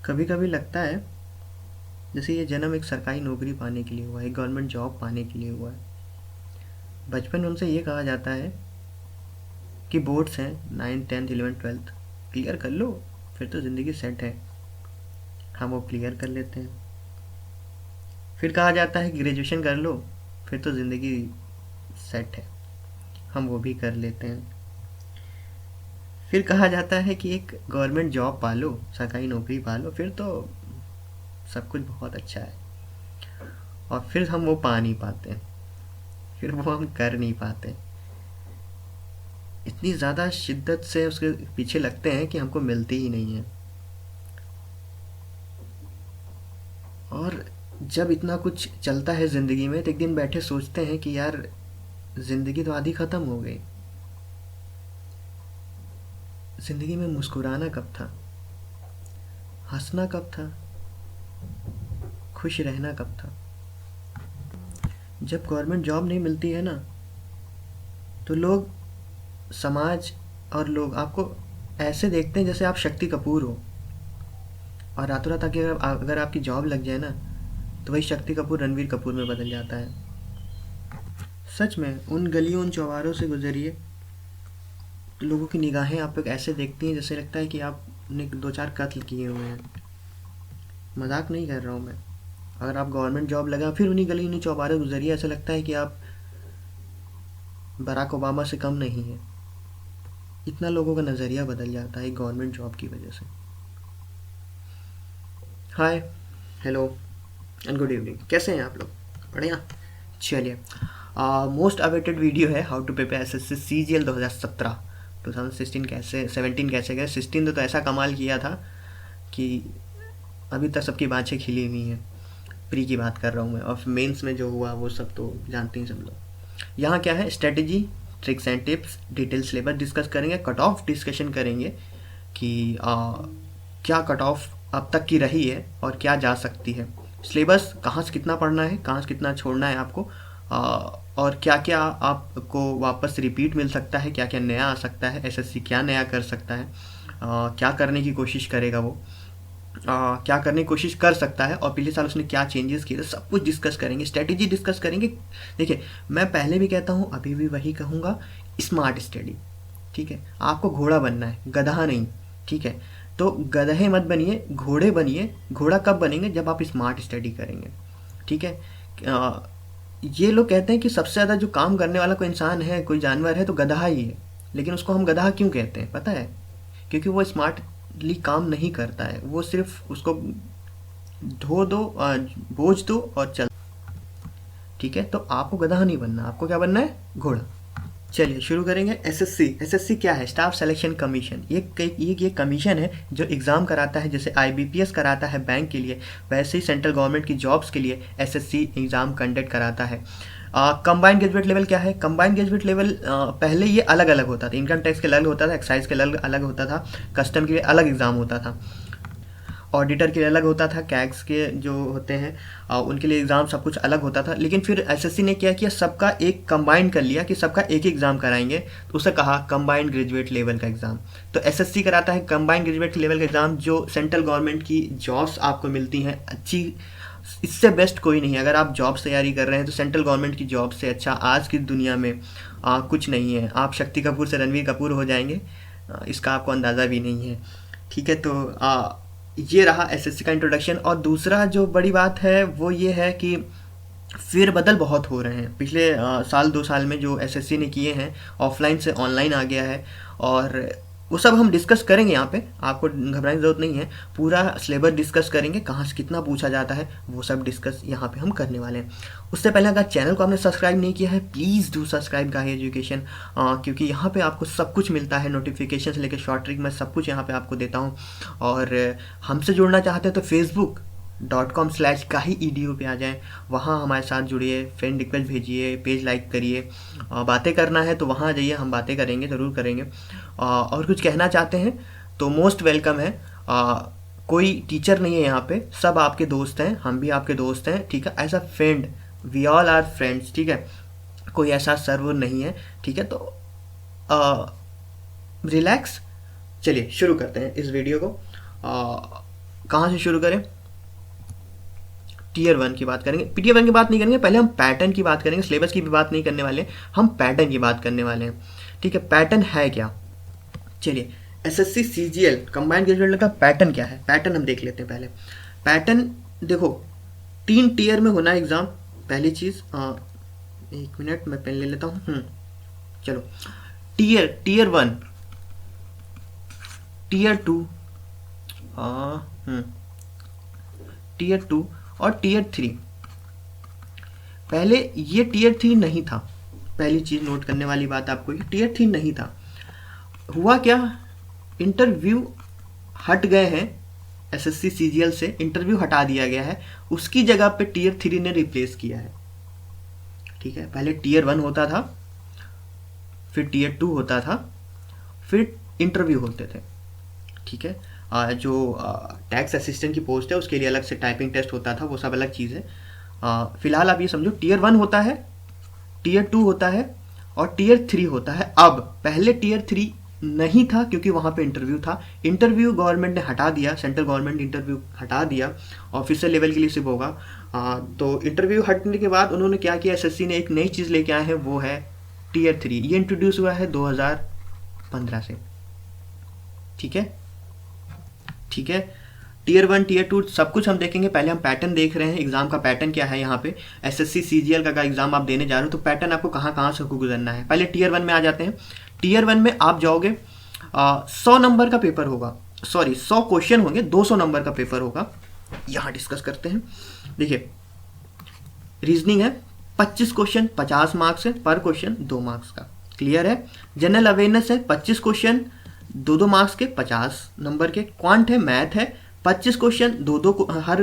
कभी कभी लगता है जैसे ये जन्म एक सरकारी नौकरी पाने के लिए हुआ है, एक गवर्नमेंट जॉब पाने के लिए हुआ है। बचपन में उनसे ये कहा जाता है कि बोर्ड्स हैं, 9th 10th 11th 12th clear कर लो, फिर तो ज़िंदगी सेट है। हम वो क्लियर कर लेते हैं। फिर कहा जाता है कि ग्रेजुएशन कर लो, फिर तो ज़िंदगी सेट है। हम वो भी कर लेते हैं। फिर कहा जाता है कि एक गवर्नमेंट जॉब पालो, सरकारी नौकरी पालो, फिर तो सब कुछ बहुत अच्छा है। और फिर हम वो पा नहीं पाते, फिर वो हम कर नहीं पाते। इतनी ज़्यादा शिद्दत से उसके पीछे लगते हैं कि हमको मिलती ही नहीं है। और जब इतना कुछ चलता है ज़िंदगी में तो एक दिन बैठे सोचते हैं कि यार ज़िंदगी तो आधी ख़त्म हो गई। ज़िंदगी में मुस्कुराना कब था, हंसना कब था, खुश रहना कब था। जब गवर्नमेंट जॉब नहीं मिलती है ना, तो लोग, समाज और लोग आपको ऐसे देखते हैं जैसे आप शक्ति कपूर हो। और रातों रात आके अगर आपकी जॉब लग जाए ना, तो वही शक्ति कपूर रणवीर कपूर में बदल जाता है। सच में उन गलियों, उन चौबारों से गुजरिए, तो लोगों की निगाहें आप पे ऐसे देखती हैं जैसे लगता है कि आपने दो चार कत्ल किए हुए हैं। मजाक नहीं कर रहा हूँ मैं। अगर आप गवर्नमेंट जॉब लगा, फिर उन्हीं गली, उन्हीं चौबारे गुजरिए, ऐसा लगता है कि आप बराक ओबामा से कम नहीं है। इतना लोगों का नज़रिया बदल जाता है गवर्नमेंट जॉब की वजह से। Hi, hello and good evening, कैसे हैं आप लोग? बढ़िया। चलिए, मोस्ट अवेटेड वीडियो है how to prepare SSC CGL 2017। 2016 कैसे, 17 कैसे गए, 16 तो ऐसा कमाल किया था कि अभी तक सबकी बाँछें खिली हुई हैं। प्री की बात कर रहा हूँ मैं, और मेंस में जो हुआ वो सब तो जानते ही सब लोग। यहाँ क्या है, strategy, tricks and tips, detail syllabus discuss करेंगे, कट ऑफ डिस्कशन करेंगे कि क्या कट ऑफ अब तक की रही है और क्या जा सकती है। सिलेबस, कहाँ से कितना पढ़ना है, कहाँ से कितना छोड़ना है आपको, और क्या क्या आपको वापस रिपीट मिल सकता है, क्या क्या नया आ सकता है, एसएससी क्या नया कर सकता है, क्या करने की कोशिश करेगा वो, क्या करने की कोशिश कर सकता है, और पिछले साल उसने क्या चेंजेस किए थे, सब कुछ डिस्कस करेंगे, स्ट्रेटेजी डिस्कस करेंगे। देखिए, मैं पहले भी कहता हूँ, अभी भी वही कहूँगा, स्मार्ट स्टडी। ठीक है, आपको घोड़ा बनना है, गधा नहीं। ठीक है, तो गधे मत बनिए, घोड़े बनिए। घोड़ा कब बनेंगे, जब आप स्मार्ट स्टडी करेंगे। ठीक है। अ, ये लोग कहते हैं कि सबसे ज़्यादा जो काम करने वाला कोई इंसान है, कोई जानवर है, तो गधा ही है। लेकिन उसको हम गधा क्यों कहते हैं पता है? क्योंकि वो स्मार्टली काम नहीं करता है, वो सिर्फ उसको धो दो, बोझ दो और चल। ठीक है, तो आपको गधा नहीं बनना, आपको क्या बनना है, घोड़ा। चलिए शुरू करेंगे। एसएससी, एसएससी क्या है? Staff selection commission. ये कमीशन है जो एग्ज़ाम कराता है, जैसे आईबीपीएस कराता है बैंक के लिए, वैसे ही सेंट्रल गवर्नमेंट की जॉब्स के लिए एसएससी एग्ज़ाम कंडक्ट कराता है। कंबाइंड ग्रेजुएट लेवल क्या है? कंबाइंड ग्रेजुएट लेवल, पहले ये अलग अलग होता था, इनकम टैक्स के अलग होता था, एक्साइज के अलग अलग होता था, कस्टम के लिए अलग एग्ज़ाम होता था, ऑडिटर के लिए अलग होता था, कैग्स के जो होते हैं उनके लिए एग्ज़ाम सब कुछ अलग होता था। लेकिन फिर एसएससी ने क्या किया, सबका एक कंबाइंड कर लिया कि सबका एक ही एग्ज़ाम कराएंगे, तो उसे कहा कंबाइंड ग्रेजुएट लेवल का एग्ज़ाम। तो एसएससी कराता है कंबाइंड ग्रेजुएट लेवल का एग्ज़ाम, जो सेंट्रल गवर्नमेंट की जॉब्स आपको मिलती हैं अच्छी। इससे बेस्ट कोई नहीं है। अगर आप जॉब तैयारी कर रहे हैं तो सेंट्रल गवर्नमेंट की जॉब से अच्छा आज की दुनिया में कुछ नहीं है। आप शक्ति कपूर से रणवीर कपूर हो जाएंगे, इसका आपको अंदाज़ा भी नहीं है। ठीक है, तो ये रहा एसएससी का इंट्रोडक्शन। और दूसरा जो बड़ी बात है वो ये है कि फेरबदल बहुत हो रहे हैं। पिछले साल 2 साल में जो एसएससी ने किए हैं, ऑफलाइन से ऑनलाइन आ गया है, और वो सब हम डिस्कस करेंगे यहाँ पे, आपको घबराने की ज़रूरत नहीं है। पूरा सिलेबस डिस्कस करेंगे, कहाँ से कितना पूछा जाता है, वो सब डिस्कस यहाँ पे हम करने वाले हैं। उससे पहले अगर चैनल को आपने सब्सक्राइब नहीं किया है, प्लीज़ डू सब्सक्राइब गाही एजुकेशन, क्योंकि यहाँ पे आपको सब कुछ मिलता है, नोटिफिकेशन से लेकर शॉर्ट ट्रिक, मैं सब कुछ यहाँ पे आपको देता हूँ। और हमसे जुड़ना चाहते हैं तो facebook.com/gahi.edu पे आ जाएं, वहाँ हमारे साथ जुड़िए, फ्रेंड रिक्वेस्ट भेजिए, पेज लाइक करिए। बातें करना है तो वहाँ जाइए, हम बातें करेंगे, ज़रूर करेंगे। और कुछ कहना चाहते हैं तो मोस्ट वेलकम है। कोई टीचर नहीं है यहाँ पे, सब आपके दोस्त हैं, हम भी आपके दोस्त हैं। ठीक है, as a friend, we all are friends. ठीक है, कोई ऐसा सर्वर नहीं है। ठीक है, तो रिलैक्स। चलिए शुरू करते हैं इस वीडियो को। कहाँ से शुरू करें? टीयर 1 की बात करेंगे। टीयर 1 की बात नहीं करेंगे, पहले हम पैटर्न की बात करेंगे, सिलेबस की भी बात नहीं करने वाले, हम पैटर्न की बात करने वाले हैं। ठीक है, पैटर्न है क्या? चलिए, एसएससी सीजीएल कंबाइंड ग्रेजुएट का पैटर्न क्या है, पैटर्न हम देख लेते हैं पहले। पैटर्न देखो, 3 टीयर में होना एग्जाम। पहली चीज़, 1 मिनट मैं पेन ले लेता हूँ। चलो, टीयर 1, टीयर 2, टीयर 2 और टीयर 3। पहले ये टीयर 3 नहीं था, पहली चीज नोट करने वाली बात आपको, ये टीयर 3 नहीं था। हुआ क्या, इंटरव्यू हट गए हैं, एसएससी सीजीएल से इंटरव्यू हटा दिया गया है, उसकी जगह पे टीयर 3 ने रिप्लेस किया है। ठीक है, पहले टीयर 1 होता था, फिर टीयर 2 होता था, फिर इंटरव्यू होते थे। ठीक है, जो टैक्स असिस्टेंट की पोस्ट है उसके लिए अलग से टाइपिंग टेस्ट होता था, वो सब अलग चीज़ है। फिलहाल आप ये समझो, टीयर 1 होता है, टीयर 2 होता है और टीयर 3 होता है। अब पहले टीयर 3 नहीं था क्योंकि वहाँ पे इंटरव्यू था, इंटरव्यू गवर्नमेंट ने हटा दिया, सेंट्रल गवर्नमेंट इंटरव्यू हटा दिया, ऑफिसर लेवल के लिए सिर्फ होगा। तो इंटरव्यू हटने के बाद उन्होंने क्या किया, एसएससी ने एक नई चीज़ लेके आए हैं, वो है टीयर 3। ये इंट्रोड्यूस हुआ है 2015 से। ठीक है, ठीक है, टीयर 1 टीयर 2 सब कुछ हम देखेंगे। पहले हम पैटर्न देख रहे हैं, एग्जाम का पैटर्न क्या है। यहाँ पे एसएससी सीजीएल का एग्जाम आप देने जा रहे हो तो पैटर्न आपको कहाँ कहाँ से गुजरना है। पहले टीयर 1 में आ जाते हैं। टीयर 1 में आप जाओगे, 100 नंबर का पेपर होगा, सॉरी 100 क्वेश्चन होंगे, 200 नंबर का पेपर होगा। यहाँ डिस्कस करते हैं। देखिए, रीजनिंग है 25 क्वेश्चन, 50 मार्क्स है, पर क्वेश्चन 2 मार्क्स का, क्लियर है। जनरल अवेयरनेस है 25 क्वेश्चन, 2 मार्क्स के, 50 नंबर के। क्वांट है, मैथ है 25 क्वेश्चन,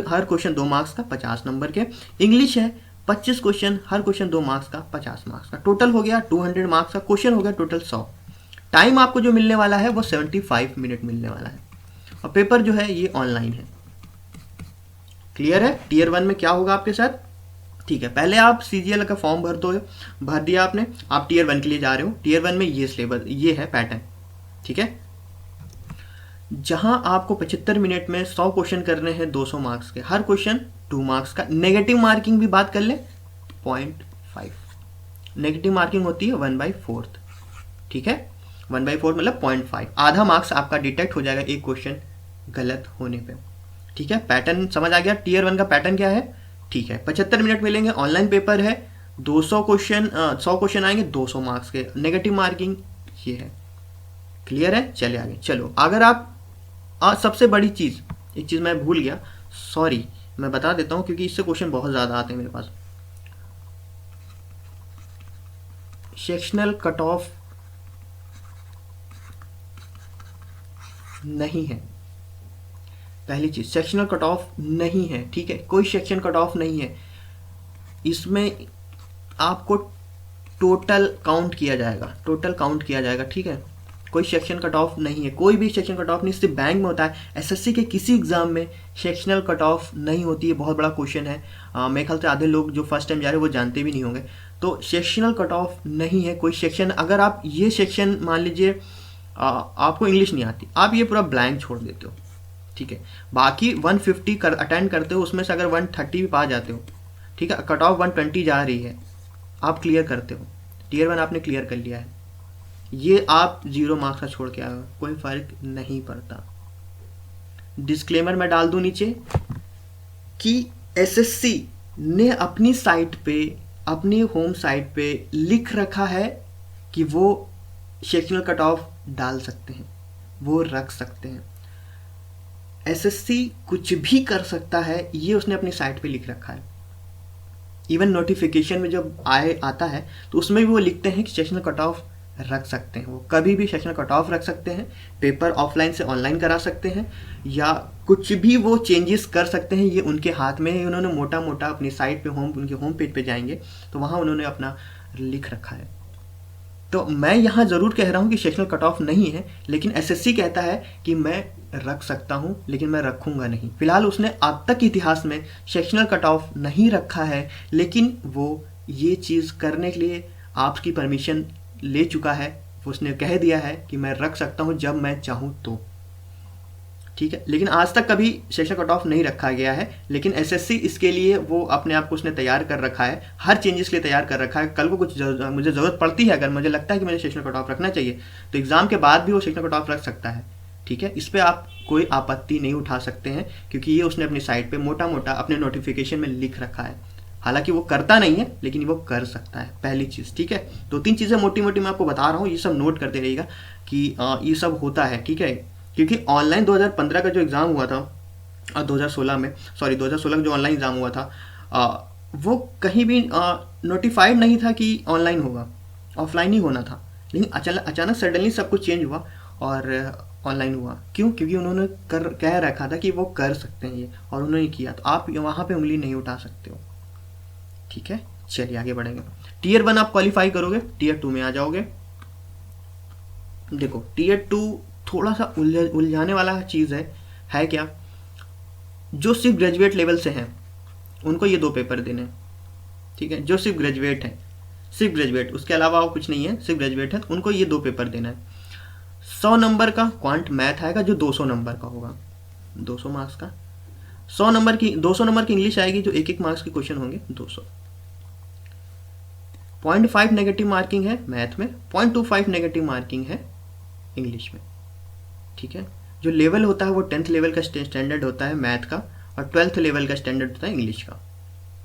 हर क्वेश्चन 2 मार्क्स का, 50 नंबर के। इंग्लिश है 25 क्वेश्चन, हर क्वेश्चन 2 मार्क्स का, 50 मार्क्स का। टोटल हो गया 200 मार्क्स का, क्वेश्चन हो गया टोटल 100। टाइम आपको जो मिलने वाला है वो 75 मिनट मिलने वाला है, और पेपर जो है ये ऑनलाइन है। क्लियर है, टीयर 1 में क्या होगा आपके साथ। ठीक है, पहले आप सीजीएल का फॉर्म भर दिया आपने, आप टीयर 1 के लिए जा रहे हो। टीयर 1 में ये सिलेबस, ये है पैटर्न। ठीक है, जहां आपको 75 मिनट में 100 क्वेश्चन करने हैं 200 मार्क्स के, हर क्वेश्चन 2 मार्क्स का। नेगेटिव मार्किंग भी बात कर ले, 0.5 नेगेटिव मार्किंग होती है 1/4। ठीक है, 1/4 मतलब 0.5, आधा मार्क्स आपका डिटेक्ट हो जाएगा एक क्वेश्चन गलत होने पे। ठीक है, पैटर्न समझ आ गया। टीयर 1 का पैटर्न क्या है। ठीक है, 75 मिनट मिलेंगे, ऑनलाइन पेपर है, 200 क्वेश्चन, 100 क्वेश्चन आएंगे 200 मार्क्स के, नेगेटिव मार्किंग ये है। क्लियर है, चलिए आगे चलो। अगर आप सबसे बड़ी चीज़, एक चीज़ मैं भूल गया, सॉरी, मैं बता देता हूँ क्योंकि इससे क्वेश्चन बहुत ज़्यादा आते हैं मेरे पास। सेक्शनल कट ऑफ नहीं है, पहली चीज सेक्शनल कट ऑफ नहीं है। ठीक है, कोई सेक्शन कट ऑफ नहीं है, इसमें आपको टोटल काउंट किया जाएगा, टोटल काउंट किया जाएगा। ठीक है, कोई सेक्शन कट ऑफ नहीं है, कोई भी सेक्शन कट ऑफ नहीं, सिर्फ बैंक में होता है। एसएससी के किसी एग्जाम में सेक्शनल कट ऑफ नहीं होती है, बहुत बड़ा क्वेश्चन है। मेरे ख्याल से आधे लोग जो फर्स्ट टाइम जा रहे हैं वो जानते भी नहीं होंगे। तो सेक्शनल कट ऑफ नहीं है कोई सेक्शन। अगर आप ये सेक्शन मान लीजिए आपको इंग्लिश नहीं आती, आप ये पूरा ब्लैंक छोड़ देते हो। ठीक है, बाकी 150 अटेंड करते हो, उसमें से अगर 130 भी पा जाते हो, ठीक है, कट ऑफ 120 जा रही है, आप क्लियर करते हो, टीयर 1 आपने क्लियर कर लिया है, ये आप 0 मार्क्स का छोड़ के आए हो, कोई फर्क नहीं पड़ता। डिस्क्लेमर मैं डाल दूं नीचे कि एसएससी ने अपनी साइट पे, अपनी होम साइट पे लिख रखा है कि वो सेक्शनल कट ऑफ डाल सकते हैं, वो रख सकते हैं। एसएससी कुछ भी कर सकता है, ये उसने अपनी साइट पे लिख रखा है। इवन नोटिफिकेशन में जब आता है तो उसमें भी वो लिखते हैं कि सेक्शनल कट ऑफ रख सकते हैं, वो कभी भी सेक्शनल कट ऑफ रख सकते हैं, पेपर ऑफलाइन से ऑनलाइन करा सकते हैं, या कुछ भी वो चेंजेस कर सकते हैं, ये उनके हाथ में है। उन्होंने मोटा मोटा अपनी साइट पे, उनके होम पेज पे जाएंगे तो वहाँ उन्होंने अपना लिख रखा है। तो मैं यहाँ ज़रूर कह रहा हूँ कि सेक्शनल कट ऑफ नहीं है, लेकिन एसएससी कहता है कि मैं रख सकता हूँ, लेकिन मैं रखूँगा नहीं। फिलहाल उसने अब तक इतिहास में सेक्शनल कट ऑफ नहीं रखा है, लेकिन वो ये चीज़ करने के लिए आपकी परमिशन ले चुका है। उसने कह दिया है कि मैं रख सकता हूँ जब मैं चाहूँ तो। ठीक है। लेकिन आज तक कभी सेक्शन कट ऑफ नहीं रखा गया है, लेकिन एसएससी इसके लिए वो अपने आप को उसने तैयार कर रखा है, हर चेंजेस के लिए तैयार कर रखा है। कल को कुछ मुझे ज़रूरत पड़ती है, अगर मुझे लगता है कि मुझे सेक्शन कट ऑफ रखना चाहिए, तो एग्ज़ाम के बाद भी वो सेक्शन कट ऑफ रख सकता है। ठीक है, इस पर आप कोई आपत्ति नहीं उठा सकते हैं, क्योंकि ये उसने अपनी साइट पर मोटा मोटा अपने नोटिफिकेशन में लिख रखा है। हालांकि वो करता नहीं है, लेकिन वो कर सकता है, पहली चीज़। ठीक है, 2-3 चीज़ें मोटी मोटी मैं आपको बता रहा हूँ, ये सब नोट करते रहिएगा कि ये सब होता है। ठीक है, क्योंकि ऑनलाइन 2015 का जो एग्ज़ाम हुआ था और 2016 में, सॉरी 2016 का जो ऑनलाइन एग्ज़ाम हुआ था, वो कहीं भी नोटिफाइड नहीं था कि ऑनलाइन होगा, ऑफलाइन ही होना था। लेकिन अचानक सडनली सब कुछ चेंज हुआ और ऑनलाइन हुआ। क्यों? क्योंकि उन्होंने कह रखा था कि वो कर सकते हैं ये, और उन्होंने किया, तो आप वहाँ पे उंगली नहीं उठा सकते हो। ठीक है, चलिए आगे बढ़ेंगे। टीयर 1 आप क्वालिफाई करोगे, टीयर 2 में आ जाओगे। देखो, टीयर 2 थोड़ा सा उलझाने वाला चीज़ है क्या? जो सिर्फ ग्रेजुएट लेवल से हैं उनको ये 2 पेपर देने हैं। ठीक है, जो सिर्फ ग्रेजुएट है, सिर्फ ग्रेजुएट, उसके अलावा और कुछ नहीं है, सिर्फ ग्रेजुएट है, उनको ये 2 पेपर देना है। 100 नंबर का क्वांट मैथ आएगा जो 200 नंबर का होगा, 200 मार्क्स का। 200 नंबर की इंग्लिश आएगी जो 1-1 मार्क्स के क्वेश्चन होंगे, 200। 0.5 नेगेटिव मार्किंग है मैथ में, 0.25 नेगेटिव मार्किंग है इंग्लिश में। ठीक है, जो लेवल होता है वो 10th लेवल का स्टैंडर्ड होता है मैथ का, और 12th लेवल का स्टैंडर्ड होता है इंग्लिश का।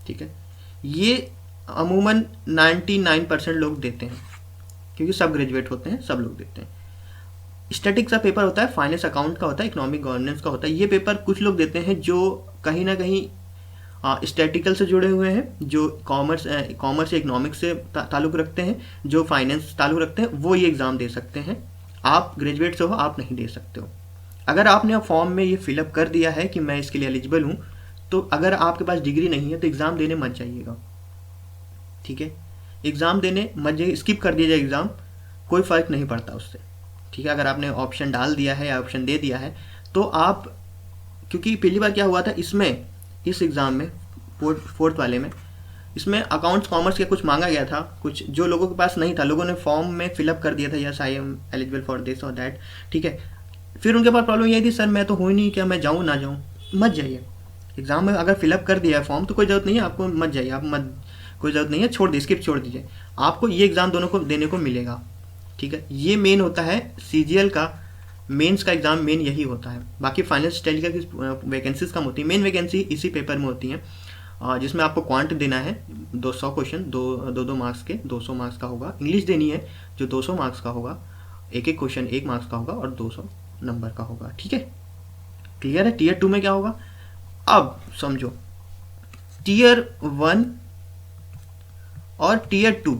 ठीक है, ये अमूमन 99% लोग देते हैं, क्योंकि सब ग्रेजुएट होते हैं, सब लोग देते हैं। स्टैटिक्स का पेपर होता है, फाइनेंस अकाउंट का होता है, इकोनॉमिक गवर्नेंस का होता है। ये पेपर कुछ लोग देते हैं जो कहीं ना कहीं स्टैटिकल से जुड़े हुए हैं, जो कॉमर्स या इकोनॉमिक्स से ताल्लुक़ रखते हैं, जो फाइनेंस ताल्लुक़ रखते हैं, वो ये एग्ज़ाम दे सकते हैं। आप ग्रेजुएट से हो, आप नहीं दे सकते हो। अगर आपने फॉर्म में ये फिलअप कर दिया है कि मैं इसके लिए एलिजिबल हूँ, तो अगर आपके पास डिग्री नहीं है तो एग्ज़ाम देने मत जाइएगा। ठीक है, एग्ज़ाम देने मत जाइए, स्किप कर दीजिए एग्ज़ाम, कोई फ़र्क नहीं पड़ता उससे। ठीक है, अगर आपने ऑप्शन डाल दिया है या ऑप्शन दे दिया है तो आप, क्योंकि पहली बार क्या हुआ था इसमें, इस एग्ज़ाम में, फोर्थ वाले में, इसमें अकाउंट्स कॉमर्स के कुछ मांगा गया था, कुछ जो लोगों के पास नहीं था, लोगों ने फॉर्म में फिलअप कर दिया था, yes I am eligible for this और दैट। ठीक है, फिर उनके पास प्रॉब्लम यही थी, सर मैं तो हूँ ही नहीं, क्या मैं जाऊँ ना जाऊँ? मत जाइए एग्ज़ाम में। अगर फिलअप कर दिया है फॉर्म तो कोई ज़रूरत नहीं है आपको, मत जाइए आप, मत, कोई ज़रूरत नहीं है, छोड़ दीजिए, स्किप छोड़ दीजिए। आपको ये एग्ज़ाम दोनों को देने को मिलेगा। ठीक है, ये मेन होता है CGL का, मेंस का एग्ज़ाम मेन यही होता है। बाकी फाइनेंस स्टाइल का वैकेंसीज कम होती है, मेन वैकेंसी इसी पेपर में होती हैं, जिसमें आपको क्वांट देना है 200 क्वेश्चन, 2 मार्क्स के, 200 मार्क्स का होगा। इंग्लिश देनी है जो 200 मार्क्स का होगा, एक क्वेश्चन 1 मार्क्स का होगा और 200 नंबर का होगा। ठीक है, क्लियर है? टीयर 2 में क्या होगा अब समझो। टीयर 1 और टीयर 2,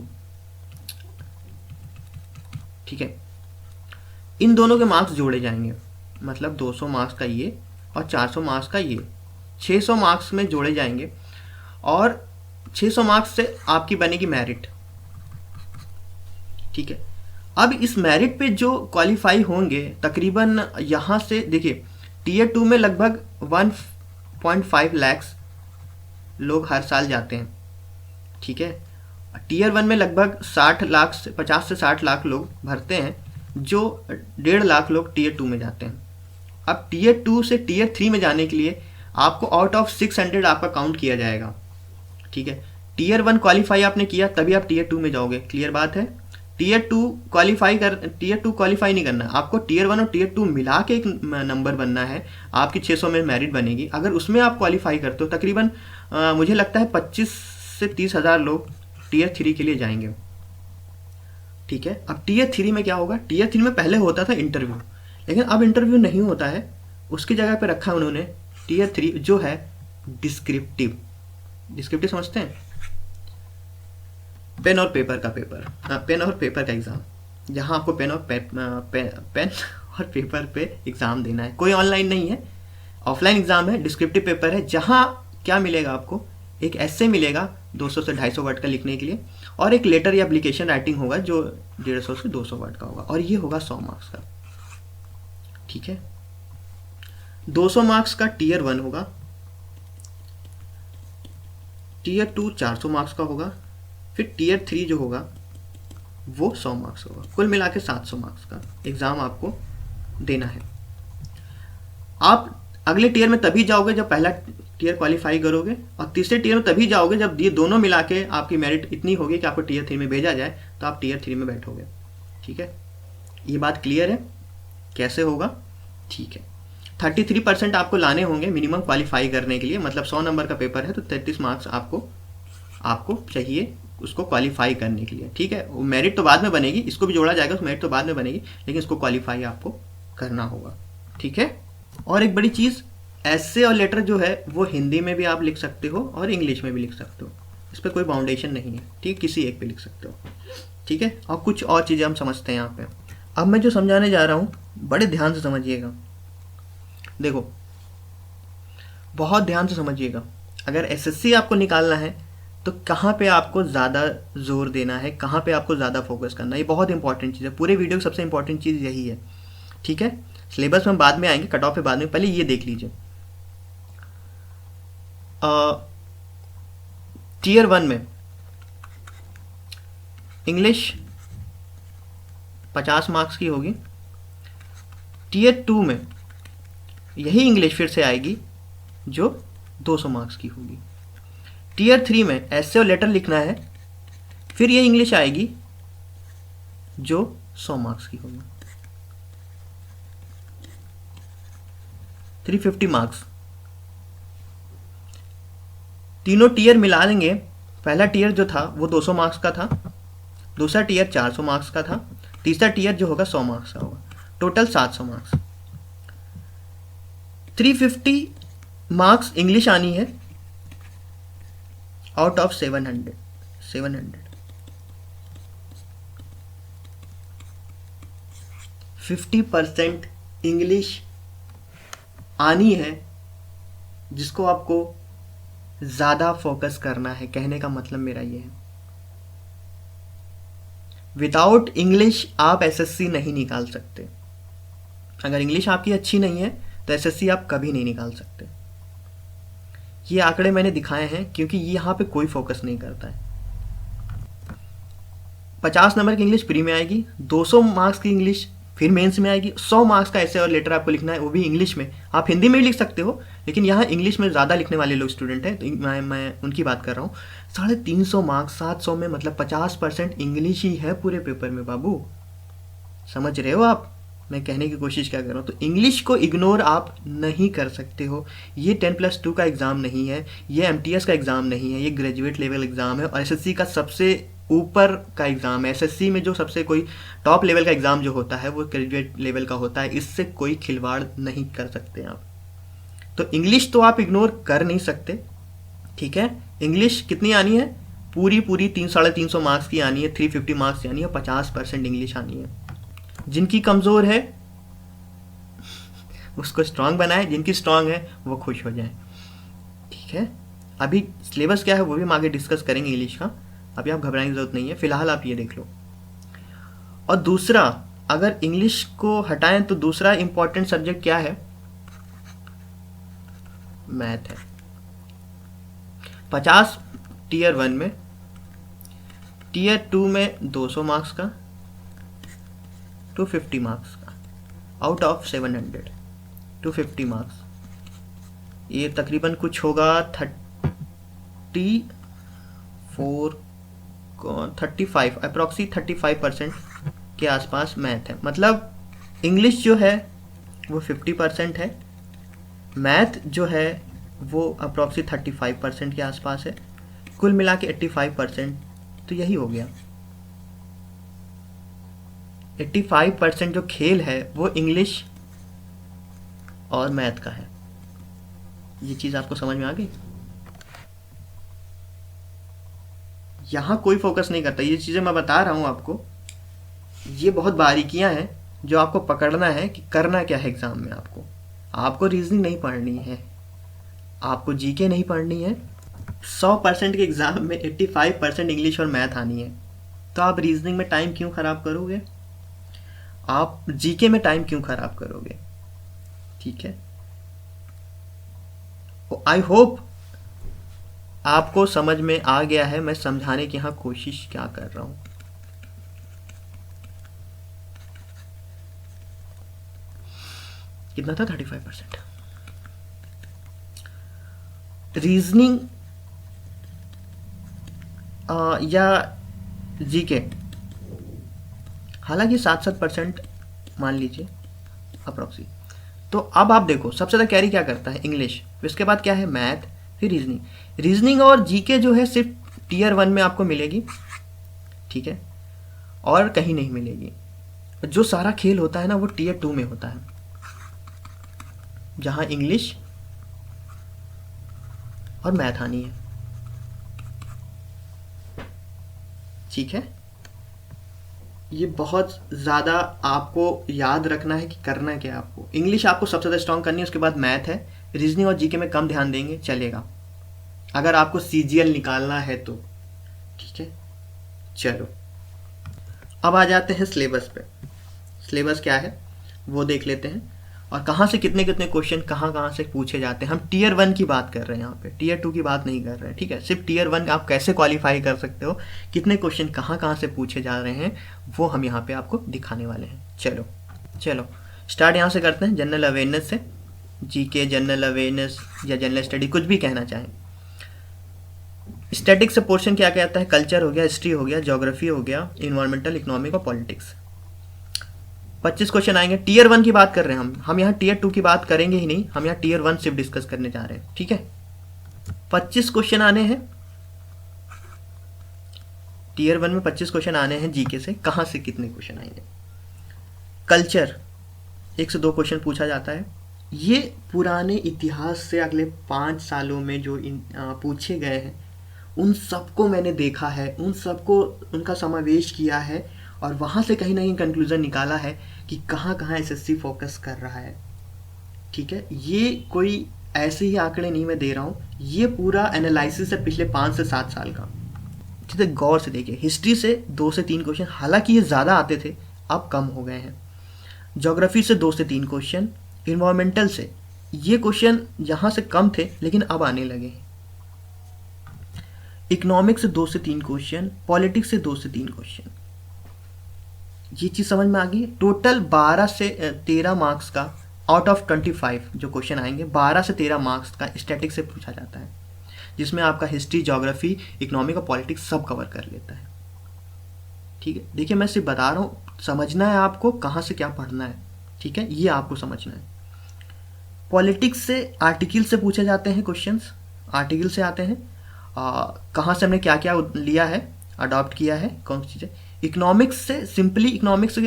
ठीक है, इन दोनों के मार्क्स जोड़े जाएंगे, मतलब 200 मार्क्स का ये और 400 मार्क्स का ये, 600 मार्क्स में जोड़े जाएंगे, और 600 मार्क्स से आपकी बनेगी मेरिट। ठीक है, अब इस मेरिट पे जो क्वालिफाई होंगे, तकरीबन यहाँ से देखिए, टीयर 2 में लगभग 1.5 लाख लोग हर साल जाते हैं। ठीक है, टीयर 1 में लगभग 50 से 60 लाख लोग भरते हैं, जो 1.5 लाख लोग टीयर 2 में जाते हैं। अब टीयर 2 से टीयर 3 में जाने के लिए आपको आउट ऑफ 600 आपका काउंट किया जाएगा। ठीक है, टीयर 1 क्वालिफाई आपने किया तभी आप टीयर 2 में जाओगे, क्लियर बात है। टीयर 2 क्वालिफाई नहीं करना, आपको टीयर 1 और टीयर 2 मिला के एक नंबर बनना है, आपकी 600 में मेरिट बनेगी। अगर उसमें आप क्वालिफाई करते हो, तकरीबन मुझे लगता है 25 से 30 हज़ार लोग टीयर 3 के लिए जाएंगे। ठीक है, अब टीयर 3 में क्या होगा? टीयर 3 में पहले होता था इंटरव्यू, लेकिन अब इंटरव्यू नहीं होता है, उसकी जगह पे रखा है उन्होंने टीयर 3 जो है डिस्क्रिप्टिव समझते हैं? पेन और पेपर का एग्ज़ाम, जहाँ आपको पेन और पेपर पे एग्ज़ाम देना है। कोई ऑनलाइन नहीं है, ऑफलाइन एग्ज़ाम है, डिस्क्रिप्टिव पेपर है, जहाँ क्या मिलेगा आपको? एक एस्से मिलेगा 200 से 250 वर्ड का लिखने के लिए, और एक लेटर या एप्लीकेशन राइटिंग होगा जो 150 से 200 वर्ड का होगा, और ये होगा 100 मार्क्स का। ठीक है, 200 मार्क्स का टीयर 1 होगा, टीयर 2 400 मार्क्स का होगा, फिर टीयर 3 जो होगा वो 100 मार्क्स होगा। कुल मिला के 700 मार्क्स का एग्ज़ाम आपको देना है। आप अगले टीयर में तभी जाओगे जब पहला टीयर क्वालिफाई करोगे, और तीसरे टीयर में तभी जाओगे जब ये दोनों मिला के आपकी मेरिट इतनी होगी कि आपको टीयर 3 में भेजा जाए, तो आप टीयर 3 में बैठोगे। ठीक है, ये बात क्लियर है कैसे होगा? ठीक है, 33% आपको लाने होंगे मिनिमम क्वालिफाई करने के लिए, मतलब 100 नंबर का पेपर है तो 33 मार्क्स आपको चाहिए उसको क्वालिफाई करने के लिए। ठीक है, वो मेरिट तो बाद में बनेगी, इसको भी जोड़ा जाएगा तो मेरिट तो बाद में बनेगी, लेकिन इसको क्वालिफाई आपको करना होगा। ठीक है, और एक बड़ी चीज़, ऐसे और लेटर जो है वो हिंदी में भी आप लिख सकते हो और इंग्लिश में भी लिख सकते हो, इस पर कोई बाउंडेशन नहीं है। ठीक, किसी एक पे लिख सकते हो। ठीक है, और कुछ और चीज़ें हम समझते हैं यहाँ पे। अब मैं जो समझाने जा रहा हूँ बड़े ध्यान से समझिएगा। देखो, बहुत ध्यान से समझिएगा। अगर एसएससी आपको निकालना है तो कहाँ पे आपको ज़्यादा जोर देना है, कहाँ पे आपको ज़्यादा फोकस करना है, ये बहुत इंपॉर्टेंट चीज़ है। पूरे वीडियो की सबसे इंपॉर्टेंट चीज़ यही है। ठीक है, सिलेबस में बाद में आएंगे, कट ऑफ पे बाद में, पहले ये देख लीजिए। टीयर 1 में इंग्लिश 50 मार्क्स की होगी। टीयर 2 में यही इंग्लिश फिर से आएगी जो 200 मार्क्स की होगी। टीयर 3 में ऐसे और लेटर लिखना है, फिर ये इंग्लिश आएगी जो 100 मार्क्स की होगी, 350 मार्क्स। तीनों टीयर मिला लेंगे, पहला टीयर जो था वो 200 मार्क्स का था, दूसरा टीयर 400 मार्क्स का था, तीसरा टीयर जो होगा 100 मार्क्स का होगा, टोटल 700 मार्क्स। 350 मार्क्स इंग्लिश आनी है आउट ऑफ 700। 50% इंग्लिश आनी है, जिसको आपको ज़्यादा फोकस करना है। कहने का मतलब मेरा ये है, विदाउट इंग्लिश आप एसएससी नहीं निकाल सकते। अगर इंग्लिश आपकी अच्छी नहीं है तो एसएससी आप कभी नहीं निकाल सकते। ये आंकड़े मैंने दिखाए हैं क्योंकि यहाँ पे कोई फोकस नहीं करता है। 50 नंबर की इंग्लिश प्री में आएगी, 200 मार्क्स की इंग्लिश फिर मेंस में आएगी, 100 मार्क्स का ऐसे और लेटर आपको लिखना है, वो भी इंग्लिश में। आप हिंदी में भी लिख सकते हो, लेकिन यहाँ इंग्लिश में ज़्यादा लिखने वाले लोग स्टूडेंट हैं, तो मैं उनकी बात कर रहा हूँ। 350 मार्क्स 700 में, मतलब 50% इंग्लिश ही है पूरे पेपर में बाबू। समझ रहे हो आप मैं कहने की कोशिश क्या कर रहा हूँ? तो इंग्लिश को इग्नोर आप नहीं कर सकते हो। ये 10+2 का एग्ज़ाम नहीं है, ये एमटीएस का एग्ज़ाम नहीं है, ये ग्रेजुएट लेवल एग्ज़ाम है और एसएससी का सबसे ऊपर का एग्ज़ाम है। एसएससी में जो सबसे कोई टॉप लेवल का एग्ज़ाम जो होता है वो ग्रेजुएट लेवल का होता है, इससे कोई खिलवाड़ नहीं कर सकते आप। तो इंग्लिश तो आप इग्नोर कर नहीं सकते। ठीक है, इंग्लिश कितनी आनी है? पूरी 300-350 मार्क्स की आनी है, 350 मार्क्स की आनी है, 50% इंग्लिश आनी है। जिनकी कमज़ोर है उसको स्ट्रांग बनाए, जिनकी स्ट्रांग है वो खुश हो जाए। ठीक है, अभी सिलेबस क्या है वो भी हम आगे डिस्कस करेंगे इंग्लिश का, अभी आप घबराने की ज़रूरत नहीं है, फिलहाल आप ये देख लो। और दूसरा, अगर इंग्लिश को हटाएं तो दूसरा इंपॉर्टेंट सब्जेक्ट क्या है? मैथ है। 50 टीयर 1 में, टीयर 2 में 200 मार्क्स का, 250 मार्क्स का आउट ऑफ 700। 250 मार्क्स, ये तकरीबन कुछ होगा 35 अप्रॉक्सी 35% के आसपास मैथ है। मतलब इंग्लिश जो है वो 50% है, मैथ जो है वो अप्रॉक्सी 35% के आसपास है, कुल मिला के 85%। तो यही हो गया, 85% जो खेल है वो इंग्लिश और मैथ का है। ये चीज़ आपको समझ में आ गई? यहाँ कोई फोकस नहीं करता। ये चीज़ें मैं बता रहा हूँ आपको, ये बहुत बारीकियाँ हैं जो आपको पकड़ना है कि करना क्या है एग्ज़ाम में। आपको रीजनिंग नहीं पढ़नी है, आपको जीके नहीं पढ़नी है। 100% के एग्ज़ाम में 85% इंग्लिश और मैथ आनी है, तो आप रीजनिंग में टाइम क्यों ख़राब करोगे? आप जीके में टाइम क्यों ख़राब करोगे? ठीक है, आई होप आपको समझ में आ गया है मैं समझाने की यहाँ कोशिश क्या कर रहा हूँ। कितना था? 35%। रीजनिंग या जीके, हालांकि 7-7% मान लीजिए अप्रोक्सी। तो अब आप देखो सबसे ज़्यादा कैरी क्या करता है, इंग्लिश, फिर इसके बाद क्या है, मैथ, फिर रीजनिंग। रीजनिंग और जीके जो है सिर्फ टीयर 1 में आपको मिलेगी, ठीक है, और कहीं नहीं मिलेगी। जो सारा खेल होता है ना वो टीयर 2 में होता है, जहाँ इंग्लिश और मैथ आनी है, ठीक है। ये बहुत ज़्यादा आपको याद रखना है कि करना क्या है आपको। इंग्लिश आपको सबसे ज़्यादा स्ट्रॉन्ग करनी है, उसके बाद मैथ है। रीजनिंग और जीके में कम ध्यान देंगे चलेगा, अगर आपको सीजीएल निकालना है तो, ठीक है। चलो अब आ जाते हैं सिलेबस पे। सिलेबस क्या है वो देख लेते हैं, और कहाँ से कितने कितने क्वेश्चन कहाँ कहाँ से पूछे जाते हैं। हम टीयर 1 की बात कर रहे हैं यहाँ पे, टीयर 2 की बात नहीं कर रहे हैं, ठीक है। सिर्फ टीयर 1 आप कैसे क्वालिफाई कर सकते हो, कितने क्वेश्चन कहाँ कहाँ से पूछे जा रहे हैं, वो हम यहाँ पे आपको दिखाने वाले हैं। चलो स्टार्ट यहाँ से करते हैं, जनरल अवेयरनेस से। जीके, जनरल अवेयरनेस या जनरल स्टडी, कुछ भी कहना चाहें। स्टैटिक से पोर्शन क्या कहता है, कल्चर हो गया, हिस्ट्री हो गया, ज्योग्राफी हो गया, इन्वायरमेंटल, इकोनॉमिक और पॉलिटिक्स। 25 क्वेश्चन आएंगे। टीयर 1 की बात कर रहे हैं हम यहाँ टीयर 2 की बात करेंगे ही नहीं, हम यहाँ टीयर 1 सिर्फ डिस्कस करने जा रहे हैं, ठीक है। 25 क्वेश्चन आने हैं टीयर 1 में, 25 क्वेश्चन आने हैं जीके से। कहाँ से कितने क्वेश्चन आएंगे, कल्चर 1 से 2 क्वेश्चन पूछा जाता है। ये पुराने इतिहास से अगले 5 सालों में जो पूछे गए हैं उन सबको मैंने देखा है, उन सबको उनका समावेश किया है, और वहाँ से कहीं ना कहीं कंक्लूजन निकाला है कि कहाँ कहाँ एसएससी फोकस कर रहा है, ठीक है। ये कोई ऐसे ही आंकड़े नहीं मैं दे रहा हूँ, ये पूरा एनालिसिस है पिछले 5 से 7 साल का, ठीक है। गौर से देखिए, हिस्ट्री से 2 से 3 क्वेश्चन, हालांकि ये ज़्यादा आते थे अब कम हो गए हैं। ज्योग्राफी से 2 से 3 क्वेश्चन, इन्वायरमेंटल से ये क्वेश्चन यहाँ से कम थे लेकिन अब आने लगे हैं। इकोनॉमिक्स से 2 से 3 क्वेश्चन, पॉलिटिक्स से 2 से 3 क्वेश्चन। ये चीज़ समझ में आ गई। टोटल 12 से 13 मार्क्स का आउट ऑफ 25 जो क्वेश्चन आएंगे, 12 से 13 मार्क्स का स्टैटिक से पूछा जाता है, जिसमें आपका हिस्ट्री, ज्योग्राफी, इकोनॉमिक और पॉलिटिक्स सब कवर कर लेता है, ठीक है। देखिए मैं सिर्फ बता रहा हूँ, समझना है आपको कहाँ से क्या पढ़ना है, ठीक है, ये आपको समझना है। पॉलिटिक्स से आर्टिकल से पूछे जाते हैं क्वेश्चंस, आर्टिकल से आते हैं, कहाँ से हमने क्या क्या लिया है, अडॉप्ट किया है, कौन सी चीज़ें। इकोनॉमिक्स से सिंपली इकोनॉमिक्स,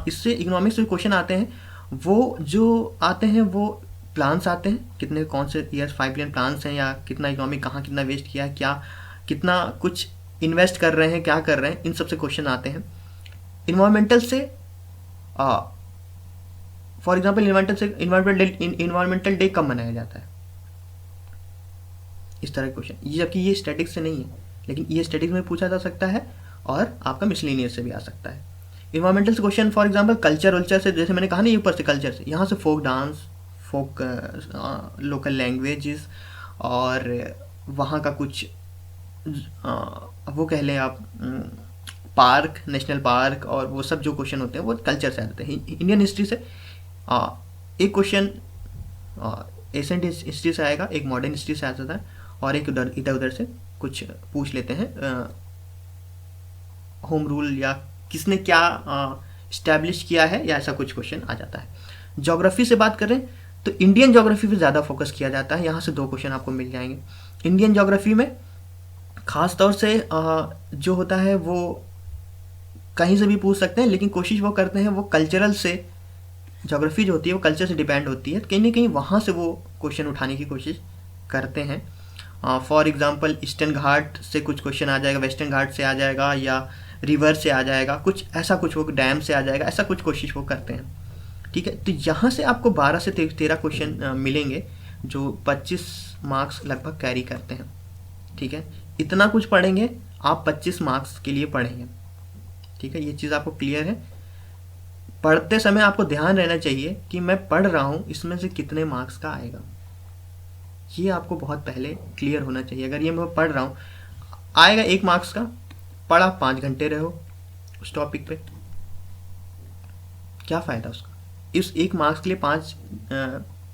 इससे इकोनॉमिक्स के क्वेश्चन आते हैं, वो जो आते हैं वो प्लान्स आते हैं, कितने कौन से ईयर्स 5 बिलियन प्लान्स हैं, या कितना इकोनॉमिक कहाँ कितना वेस्ट किया है, क्या कितना कुछ इन्वेस्ट कर रहे हैं, क्या कर रहे हैं, इन सब से क्वेश्चन आते हैं। इन्वायरमेंटल से फॉर एग्जाम्पल इन्वायरमेंटल डे कब मनाया जाता है, इस तरह के क्वेश्चन। जबकि ये स्टैटिक्स से नहीं है, लेकिन ये स्टैटिक्स में पूछा जा सकता है और आपका मिसलेनियस से भी आ सकता है। इन्वायरमेंटल से question for example culture vulture से, जैसे मैंने कहा ना ऊपर से कल्चर से, यहाँ से फोक डांस, फोक लोकल लैंग्वेजेस, और वहाँ का कुछ वो कह लें आप पार्क, नेशनल पार्क, और वो सब जो क्वेश्चन होते हैं वो कल्चर से आते हैं। इंडियन हिस्ट्री से एक क्वेश्चन एशियन हिस्ट्री से आएगा, एक मॉडर्न हिस्ट्री से आ जाता है, और एक इधर उधर से कुछ पूछ लेते हैं, होम रूल या किसने क्या इस्टेब्लिश किया है, या ऐसा कुछ क्वेश्चन आ जाता है। ज्योग्राफी से बात करें तो इंडियन ज्योग्राफी पे ज़्यादा फोकस किया जाता है, यहाँ से 2 क्वेश्चन आपको मिल जाएंगे। इंडियन ज्योग्राफी में ख़ास तौर से जो होता है वो कहीं से भी पूछ सकते हैं, लेकिन कोशिश वो करते हैं वो कल्चरल से, ज्योग्राफी जो होती है वो कल्चर से डिपेंड होती है, कहीं ना कहीं वहाँ से वो क्वेश्चन उठाने की कोशिश करते हैं। फॉर एग्जांपल ईस्टर्न घाट से कुछ क्वेश्चन आ जाएगा, वेस्टर्न घाट से आ जाएगा, या रिवर से आ जाएगा, कुछ ऐसा कुछ वो डैम से आ जाएगा, ऐसा कुछ कोशिश वो करते हैं, ठीक है। तो यहाँ से आपको 12 से 13 क्वेश्चन मिलेंगे जो 25 मार्क्स लगभग कैरी करते हैं, ठीक है। इतना कुछ पढ़ेंगे आप, 25 मार्क्स के लिए पढ़ेंगे, ठीक है। ये चीज़ आपको क्लियर है। पढ़ते समय आपको ध्यान रहना चाहिए कि मैं पढ़ रहा हूँ, इसमें से कितने मार्क्स का आएगा, ये आपको बहुत पहले क्लियर होना चाहिए। अगर ये मैं पढ़ रहा हूँ आएगा 1 मार्क्स का, पढ़ा 5 घंटे रहो उस टॉपिक पे, क्या फ़ायदा उसका। इस 1 मार्क्स के लिए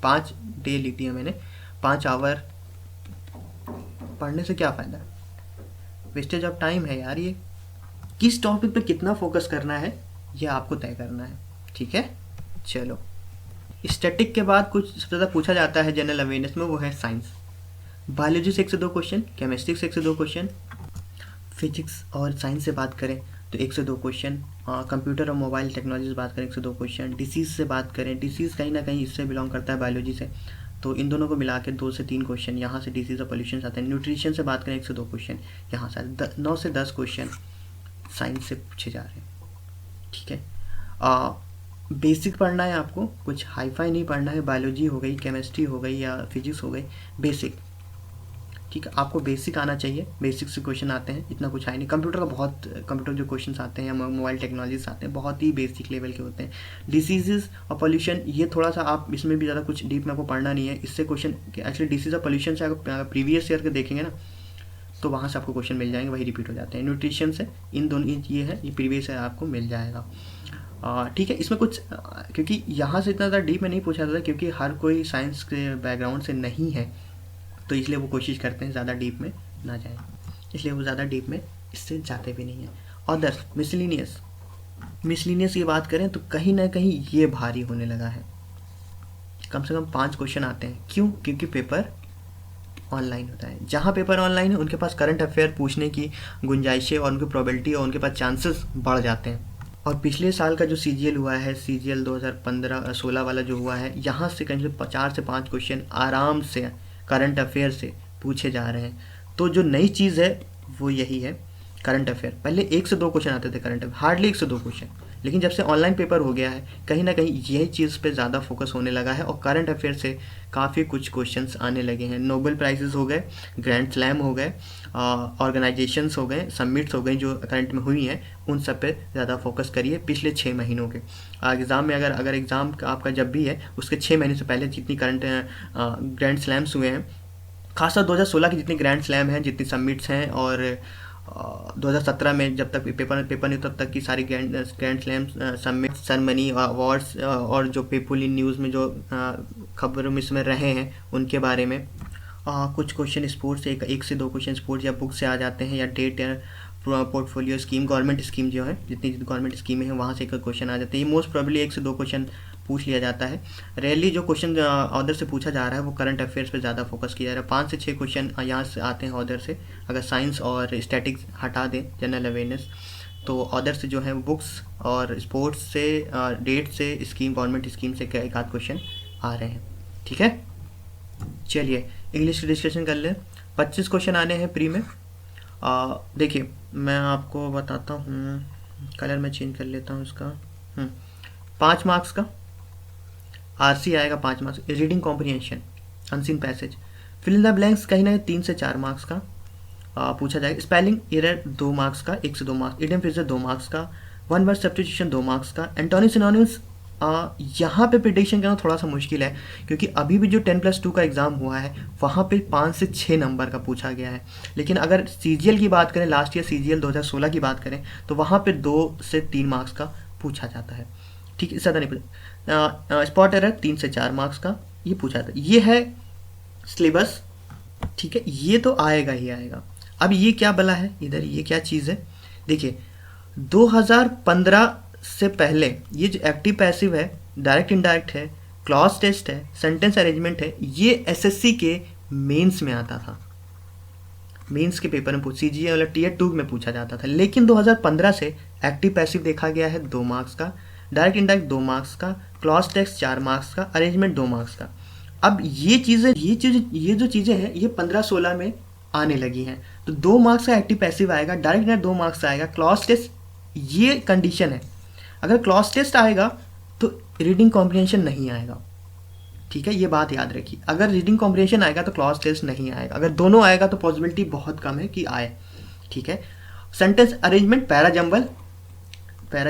5 डे लिख दिया मैंने, 5 आवर पढ़ने से क्या फ़ायदा, वेस्टेज ऑफ टाइम है यार। ये किस टॉपिक पे कितना फोकस करना है ये आपको तय करना है, ठीक है। चलो, स्टैटिक के बाद कुछ सबसे ज़्यादा पूछा जाता है जनरल अवेयरनेस में, वो है साइंस। बायोलॉजी से 1 से 2 क्वेश्चन, केमिस्ट्री से 1 से 2 क्वेश्चन, फिजिक्स और साइंस से बात करें तो 1 से 2 क्वेश्चन, कंप्यूटर और मोबाइल टेक्नोलॉजी से बात करें 1 से 2 क्वेश्चन, डिसीज़ से बात करें, डिसीज़ कहीं ना कहीं इससे बिलोंग करता है बायोलॉजी से, तो इन दोनों को मिला के 2 से 3 क्वेश्चन यहाँ से डिसीज़ और पोल्यूशन आते हैं। न्यूट्रिशन से बात करें 1 से 2 क्वेश्चन, यहाँ से 9 से 10 क्वेश्चन साइंस से पूछे जा रहे हैं, ठीक है। बेसिक पढ़ना है आपको, कुछ हाईफाई नहीं पढ़ना है। बायोलॉजी हो गई, केमिस्ट्री हो गई या फिजिक्स हो गई, बेसिक, ठीक है। आपको बेसिक आना चाहिए, बेसिक से क्वेश्चन आते हैं, इतना कुछ है नहीं। कंप्यूटर जो क्वेश्चन आते हैं, मोबाइल टेक्नोलॉजीज आते हैं, बहुत ही बेसिक लेवल के होते हैं। डिसीजेज और पोल्यूशन, ये थोड़ा सा आप इसमें भी ज़्यादा कुछ डीप में आपको पढ़ना नहीं है। इससे क्वेश्चन एक्चुअली डिसीज और पोल्यूशन से अगर प्रीवियस ईयर के देखेंगे ना, तो वहाँ से आपको क्वेश्चन मिल जाएंगे, वही रिपीट हो जाते हैं। न्यूट्रिशन से इन दोनों ये है, ये प्रीवियस ईयर आपको मिल जाएगा, ठीक है। इसमें कुछ क्योंकि यहाँ से इतना ज़्यादा डीप में नहीं पूछा जाता, क्योंकि हर कोई साइंस के बैकग्राउंड से नहीं है, तो इसलिए वो कोशिश करते हैं ज़्यादा डीप में ना जाए, इसलिए वो ज़्यादा डीप में इससे जाते भी नहीं हैं। अदर्स, मिसलिनियस की बात करें तो कहीं ना कहीं ये भारी होने लगा है। कम से कम 5 क्वेश्चन आते हैं। क्यों? क्योंकि पेपर ऑनलाइन होता है। जहाँ पेपर ऑनलाइन है उनके पास करंट अफेयर पूछने की गुंजाइशें और उनकी प्रोबेबिलिटी और उनके पास चांसेस बढ़ जाते हैं। और पिछले साल का जो CGL हुआ है, CGL 2015-16 वाला जो हुआ है, यहाँ से कहीं से 4 से 5 क्वेश्चन आराम से करंट अफेयर से पूछे जा रहे हैं। तो जो नई चीज़ है वो यही है, करंट अफेयर। पहले 1 से 2 क्वेश्चन आते थे करंट अफेयर, हार्डली 1 से 2 क्वेश्चन, लेकिन जब से ऑनलाइन पेपर हो गया है, कहीं ना कहीं यही चीज़ पे ज़्यादा फोकस होने लगा है, और करंट अफेयर से काफ़ी कुछ क्वेश्चंस आने लगे हैं। नोबेल प्राइजेस हो गए, ग्रैंड स्लैम हो गए, ऑर्गेनाइजेशंस हो गए, समिट्स हो गई जो करंट में हुई हैं, उन सब पे ज़्यादा फोकस करिए पिछले 6 महीनों के। एग्ज़ाम में अगर एग्ज़ाम आपका जब भी है, उसके 6 महीने से पहले जितनी करंट ग्रैंड स्लैम्स हुए हैं, खासतौर 2016 की जितनी ग्रैंड स्लैम हैं, जितनी समिट्स हैं, और 2017 में जब तक पेपर नहीं तब तक की सारी grand slam summit ceremony awards और जो पीपल इन न्यूज़ में जो खबरों में इसमें रहे हैं उनके बारे में। कुछ क्वेश्चन स्पोर्ट्स से 1 से 2 क्वेश्चन स्पोर्ट्स या बुक से आ जाते हैं, या डेट या पोर्टफोलियो स्कीम, गवर्नमेंट स्कीम जो है, जितनी गवर्नमेंट स्कीमें हैं वहाँ से एक क्वेश्चन आ जाते हैं। ये मोस्ट प्रोबेबली 1 से 2 क्वेश्चन पूछ लिया जाता है। रेयरली जो क्वेश्चन ऑर्डर से पूछा जा रहा है वो करंट अफेयर्स पे ज़्यादा फोकस किया जा रहा है। 5 से 6 क्वेश्चन यहाँ से आते हैं ऑर्डर से। अगर साइंस और स्टैटिक्स हटा दें, जनरल अवेयरनेस, तो ऑर्डर से जो है बुक्स और स्पोर्ट्स से, डेट से, स्कीम, गवर्नमेंट स्कीम से एक आध क्वेश्चन आ रहे हैं, ठीक है। चलिए इंग्लिश की डिस्कशन कर लें। 25 क्वेश्चन आने हैं प्री में। देखिए मैं आपको बताता हूँ, कलर में चेंज कर लेता हूँ इसका। 5 मार्क्स का RC आएगा, 5 marks. Reading comprehension, unseen passage, fill in the blanks कहीं ना 3 से 4 मार्क्स का पूछा जाएगा। स्पेलिंग एरर 2 मार्क्स का, 1 से 2 मार्क्स। इडियम फ्रेजेस 2 मार्क्स का। वन वर्ड सब्स्टिट्यूशन 2 मार्क्स का। एंटोनी सिनोनिम्स यहाँ पे प्रिडिक्शन करना थोड़ा सा मुश्किल है, क्योंकि अभी भी जो 10+2 का एग्ज़ाम हुआ है वहाँ पे 5 से 6 नंबर का पूछा गया है। लेकिन अगर CGL की बात करें, लास्ट ईयर CGL 2016 की बात करें, तो वहाँ पे 2 से 3 मार्क्स का पूछा जाता है, ठीक है, इससे ज़्यादा नहीं पूछा। स्पॉट एरर 3 से 4 मार्क्स का ये पूछा जाता है। ये है सिलेबस, ठीक है, ये तो आएगा ही आएगा। अब ये क्या बला है इधर, ये क्या चीज़ है? देखिए 2015 से पहले ये जो एक्टिव पैसिव है, डायरेक्ट इनडायरेक्ट है, क्लॉज टेस्ट है, सेंटेंस अरेंजमेंट है, ये SSC के मेंस में आता था। मेंस के पेपर में CGL वाला Tier 2 में पूछा जाता था। लेकिन 2015 से एक्टिव पैसिव देखा गया है 2 मार्क्स का, डायरेक्ट इनडायरेक्ट 2 मार्क्स का, क्लॉज टेक्स्ट 4 मार्क्स का, अरेंजमेंट 2 मार्क्स का। अब ये जो चीज़ें हैं ये 15-16 में आने लगी हैं। तो 2 मार्क्स का एक्टिव पैसिव आएगा, डायरेक्ट इनडायरेक्ट 2 मार्क्स का आएगा, क्लॉज टेस्ट, ये कंडीशन है। अगर क्लॉज टेस्ट आएगा तो रीडिंग कॉम्प्रिहेंशन नहीं आएगा, ठीक है, ये बात याद रखिए। अगर रीडिंग कॉम्प्रिहेंशन आएगा तो क्लॉज टेस्ट नहीं आएगा। अगर दोनों आएगा तो पॉसिबिलिटी बहुत कम है कि आए, ठीक है। सेंटेंस अरेंजमेंट, पैरा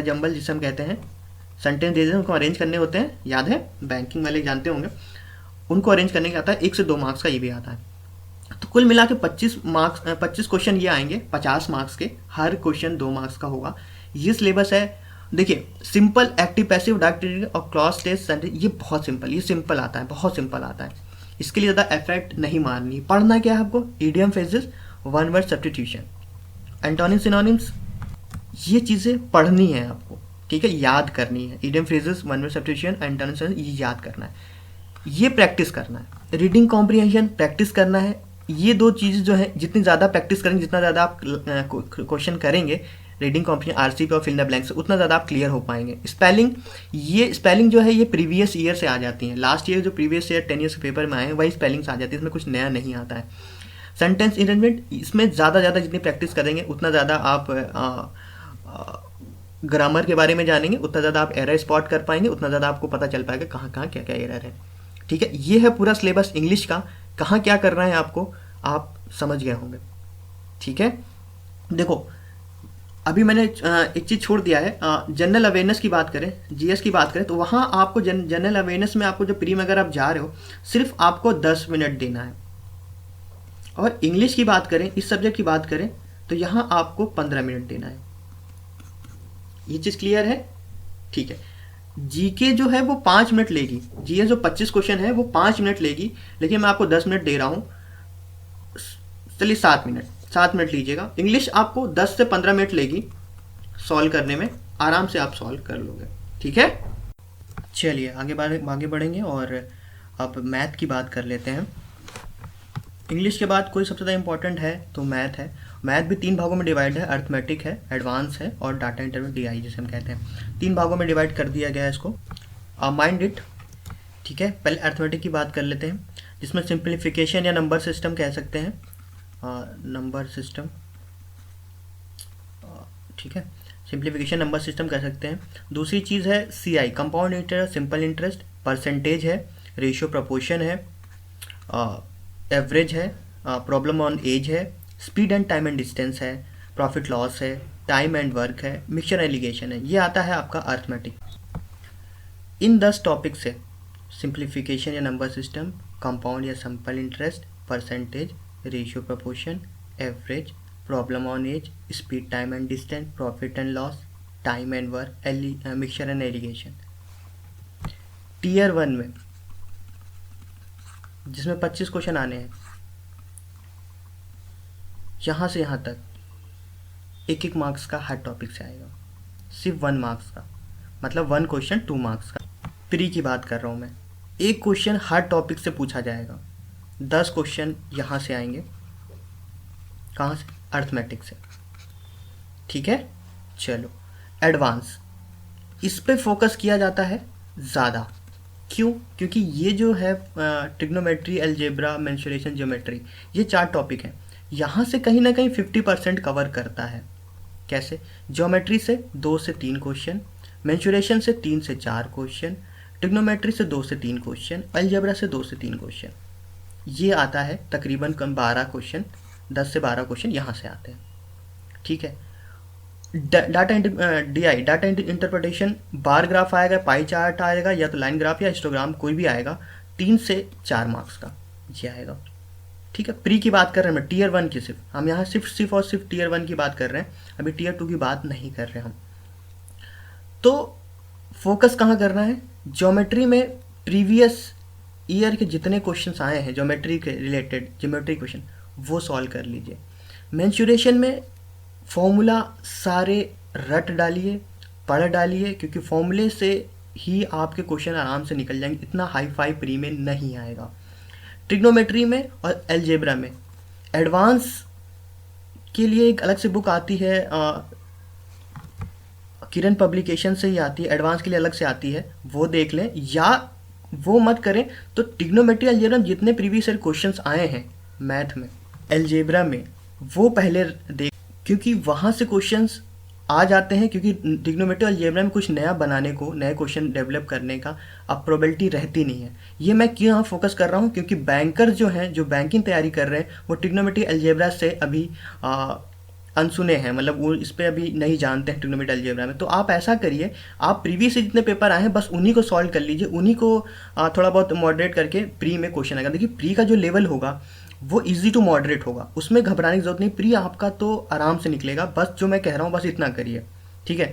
जंबल जिसे हम कहते हैं, सेंटेंस दे दें उनको अरेंज करने होते हैं, याद है, बैंकिंग वाले जानते होंगे, उनको अरेंज करने का आता है। 1 से 2 मार्क्स का ये भी आता है। तो कुल मिला के 25 क्वेश्चन ये आएंगे, 50 मार्क्स के। हर क्वेश्चन 2 मार्क्स का होगा। ये सिलेबस है। देखिए सिंपल, एक्टिव पैसिव, डायरेक्ट और क्लॉज टेस्ट, ये बहुत सिंपल, ये सिंपल आता है, बहुत सिंपल आता है। इसके लिए ज़्यादा एफर्ट नहीं मारनी। पढ़ना क्या है आपको, idiom phrases, one word substitution, antonym synonyms, ये चीज़ें पढ़नी है आपको, ठीक है, याद करनी है। Idiom phrases, one word substitution, antonym synonyms, ये याद करना है, ये प्रैक्टिस करना है। रीडिंग कॉम्प्रिहेंशन प्रैक्टिस करना है। ये दो चीज़ें जो है जितनी ज़्यादा प्रैक्टिस करेंगे, जितना ज़्यादा आप क्वेश्चन करेंगे रीडिंग कॉम्प्रिहेंशन आरसीपी और फिल द ब्लैंक्स, उतना ज़्यादा आप क्लियर हो पाएंगे। स्पेलिंग, ये स्पेलिंग जो है ये प्रीवियस ईयर से आ जाती है। लास्ट ईयर जो प्रीवियस ईयर 10 ईयर्स के पेपर में आए हैं वही स्पेलिंग्स आ जाती है, इसमें कुछ नया नहीं आता है। सेंटेंस अरेंजमेंट, इसमें ज़्यादा जितनी प्रैक्टिस करेंगे उतना ज़्यादा आप ग्रामर के बारे में जानेंगे, उतना ज़्यादा आप एरर स्पॉट कर पाएंगे, उतना ज़्यादा आपको पता चल पाएगा कहाँ कहाँ क्या क्या एरर है, ठीक है। ये है पूरा सिलेबस इंग्लिश का, कहाँ क्या करना है आपको आप समझ गए होंगे, ठीक है। देखो अभी मैंने एक चीज़ छोड़ दिया है, जनरल अवेयरनेस की बात करें, जीएस की बात करें, तो वहाँ आपको जनरल अवेयरनेस में आपको जो प्री में अगर आप जा रहे हो सिर्फ आपको 10 मिनट देना है। और इंग्लिश की बात करें, इस सब्जेक्ट की बात करें, तो यहाँ आपको 15 मिनट देना है। ये चीज़ क्लियर है, ठीक है। जीके जो है वो 5 मिनट लेगी, जीएस जो 25 क्वेश्चन है वो 5 मिनट लेगी, लेकिन मैं आपको 10 मिनट दे रहा हूँ, चलिए 7 मिनट लीजिएगा। इंग्लिश आपको 10 से 15 मिनट लेगी सॉल्व करने में, आराम से आप सॉल्व कर लोगे, ठीक है। चलिए आगे बढ़ेंगे और अब मैथ की बात कर लेते हैं। इंग्लिश के बाद कोई सबसे ज़्यादा इंपॉर्टेंट है तो मैथ है। मैथ भी 3 भागों में डिवाइड है, अर्थमेटिक है, एडवांस है और डाटा इंटरमीडिएट डीआई जिसे हम कहते हैं। 3 भागों में डिवाइड कर दिया गया है इसको, माइंड इट, ठीक है। पहले अर्थमेटिक की बात कर लेते हैं, जिसमें सिंप्लीफिकेशन या नंबर सिस्टम कह सकते हैं, नंबर सिस्टम, ठीक है, सिंप्लीफिकेशन नंबर सिस्टम कह सकते हैं। दूसरी चीज़ है CI, compound interest, simple interest, percentage है, रेशियो प्रपोर्शन है, एवरेज है, प्रॉब्लम ऑन एज है, speed and time and distance है, प्रॉफिट लॉस है, टाइम एंड वर्क है, मिक्सचर एलिगेशन है। ये आता है आपका अर्थमेटिक। इन 10 टॉपिक से सिंप्लीफिकेशन या नंबर सिस्टम, कंपाउंड या simple interest, percentage, ratio proportion, average, problem on age, speed time and distance, profit and loss, time and work, mixture and allegation. Tier 1 में जिसमें 25 क्वेश्चन आने हैं, यहाँ से यहाँ तक 1-1 मार्क्स का हर टॉपिक से आएगा, सिर्फ 1 मार्क्स का, मतलब 1 क्वेश्चन 2 मार्क्स का। प्री की बात कर रहा हूँ मैं, 1 क्वेश्चन हर टॉपिक से पूछा जाएगा, 10 क्वेश्चन यहाँ से आएंगे, कहाँ से, अर्थमेटिक से, ठीक है। चलो एडवांस, इस पे फोकस किया जाता है ज़्यादा, क्यों, क्योंकि ये जो है ट्रिग्नोमेट्री, अलजेब्रा, मेंसुरेशन, ज्योमेट्री, ये 4 टॉपिक हैं, यहाँ से कहीं ना कहीं 50% कवर करता है। कैसे, ज्योमेट्री से 2 से 3 क्वेश्चन, मेंसुरेशन से 3 से 4 क्वेश्चन, ट्रिग्नोमेट्री से 2 से 3 क्वेश्चन, अलजेब्रा से 2 से 3 क्वेश्चन, ये आता है तकरीबन कम 12 क्वेश्चन, 10 से 12 क्वेश्चन यहाँ से आते हैं, ठीक है। Data DI, data interpretation, bar graph आएगा, पाई चार्ट आएगा, या तो लाइन ग्राफ या हिस्टोग्राम, कोई भी आएगा, 3 से 4 मार्क्स का ये आएगा, ठीक है। प्री की बात कर रहे हैं, मैं टीयर 1 की, सिर्फ हम यहाँ सिर्फ और सिर्फ टीयर 1 की बात कर रहे हैं, अभी टीयर 2 की बात नहीं कर रहे हम। तो फोकस कहाँ करना है, ज्योमेट्री में प्रीवियस ईयर के जितने क्वेश्चंस आए हैं ज्योमेट्री के रिलेटेड, ज्योमेट्री क्वेश्चन वो सॉल्व कर लीजिए। मेंसुरेशन में फॉर्मूला सारे रट डालिए, पढ़ डालिए, क्योंकि फॉर्मूले से ही आपके क्वेश्चन आराम से निकल जाएंगे, इतना हाई फाई प्री में नहीं आएगा। ट्रिग्नोमेट्री में और अलजेब्रा में एडवांस के लिए एक अलग से बुक आती है, किरण पब्लिकेशन से ही आती है, एडवांस के लिए अलग से आती है, वो देख लें, या वो मत करें तो ट्रिग्नोमेट्री अलजेब्रा में जितने प्रीवियस ईयर क्वेश्चंस आए हैं मैथ में, अलजेब्रा में, वो पहले देख, क्योंकि वहाँ से क्वेश्चंस आ जाते हैं, क्योंकि ट्रिग्नोमेट्री अलजेब्रा में कुछ नया बनाने को, नए क्वेश्चन डेवलप करने का अब प्रोबेबिलिटी रहती नहीं है। ये मैं क्यों यहाँ फोकस कर रहा हूँ, क्योंकि बैंकर जो हैं, जो बैंकिंग तैयारी कर रहे हैं, वो ट्रिग्नोमेट्री अलजेब्रा से अभी अनसुने हैं, मतलब वो इस पर अभी नहीं जानते हैं ट्रिग्नोमेट्री अलजेब्रा में। तो आप ऐसा करिए, आप प्रीवियस से जितने पेपर आए हैं बस उन्हीं को सॉल्व कर लीजिए, उन्हीं को थोड़ा बहुत मॉडरेट करके प्री में क्वेश्चन आएगा। देखिए प्री का जो लेवल होगा वो इजी टू मॉडरेट होगा, उसमें घबराने की जरूरत नहीं, प्री आपका तो आराम से निकलेगा। बस जो मैं कह रहा हूँ बस इतना करिए, ठीक है।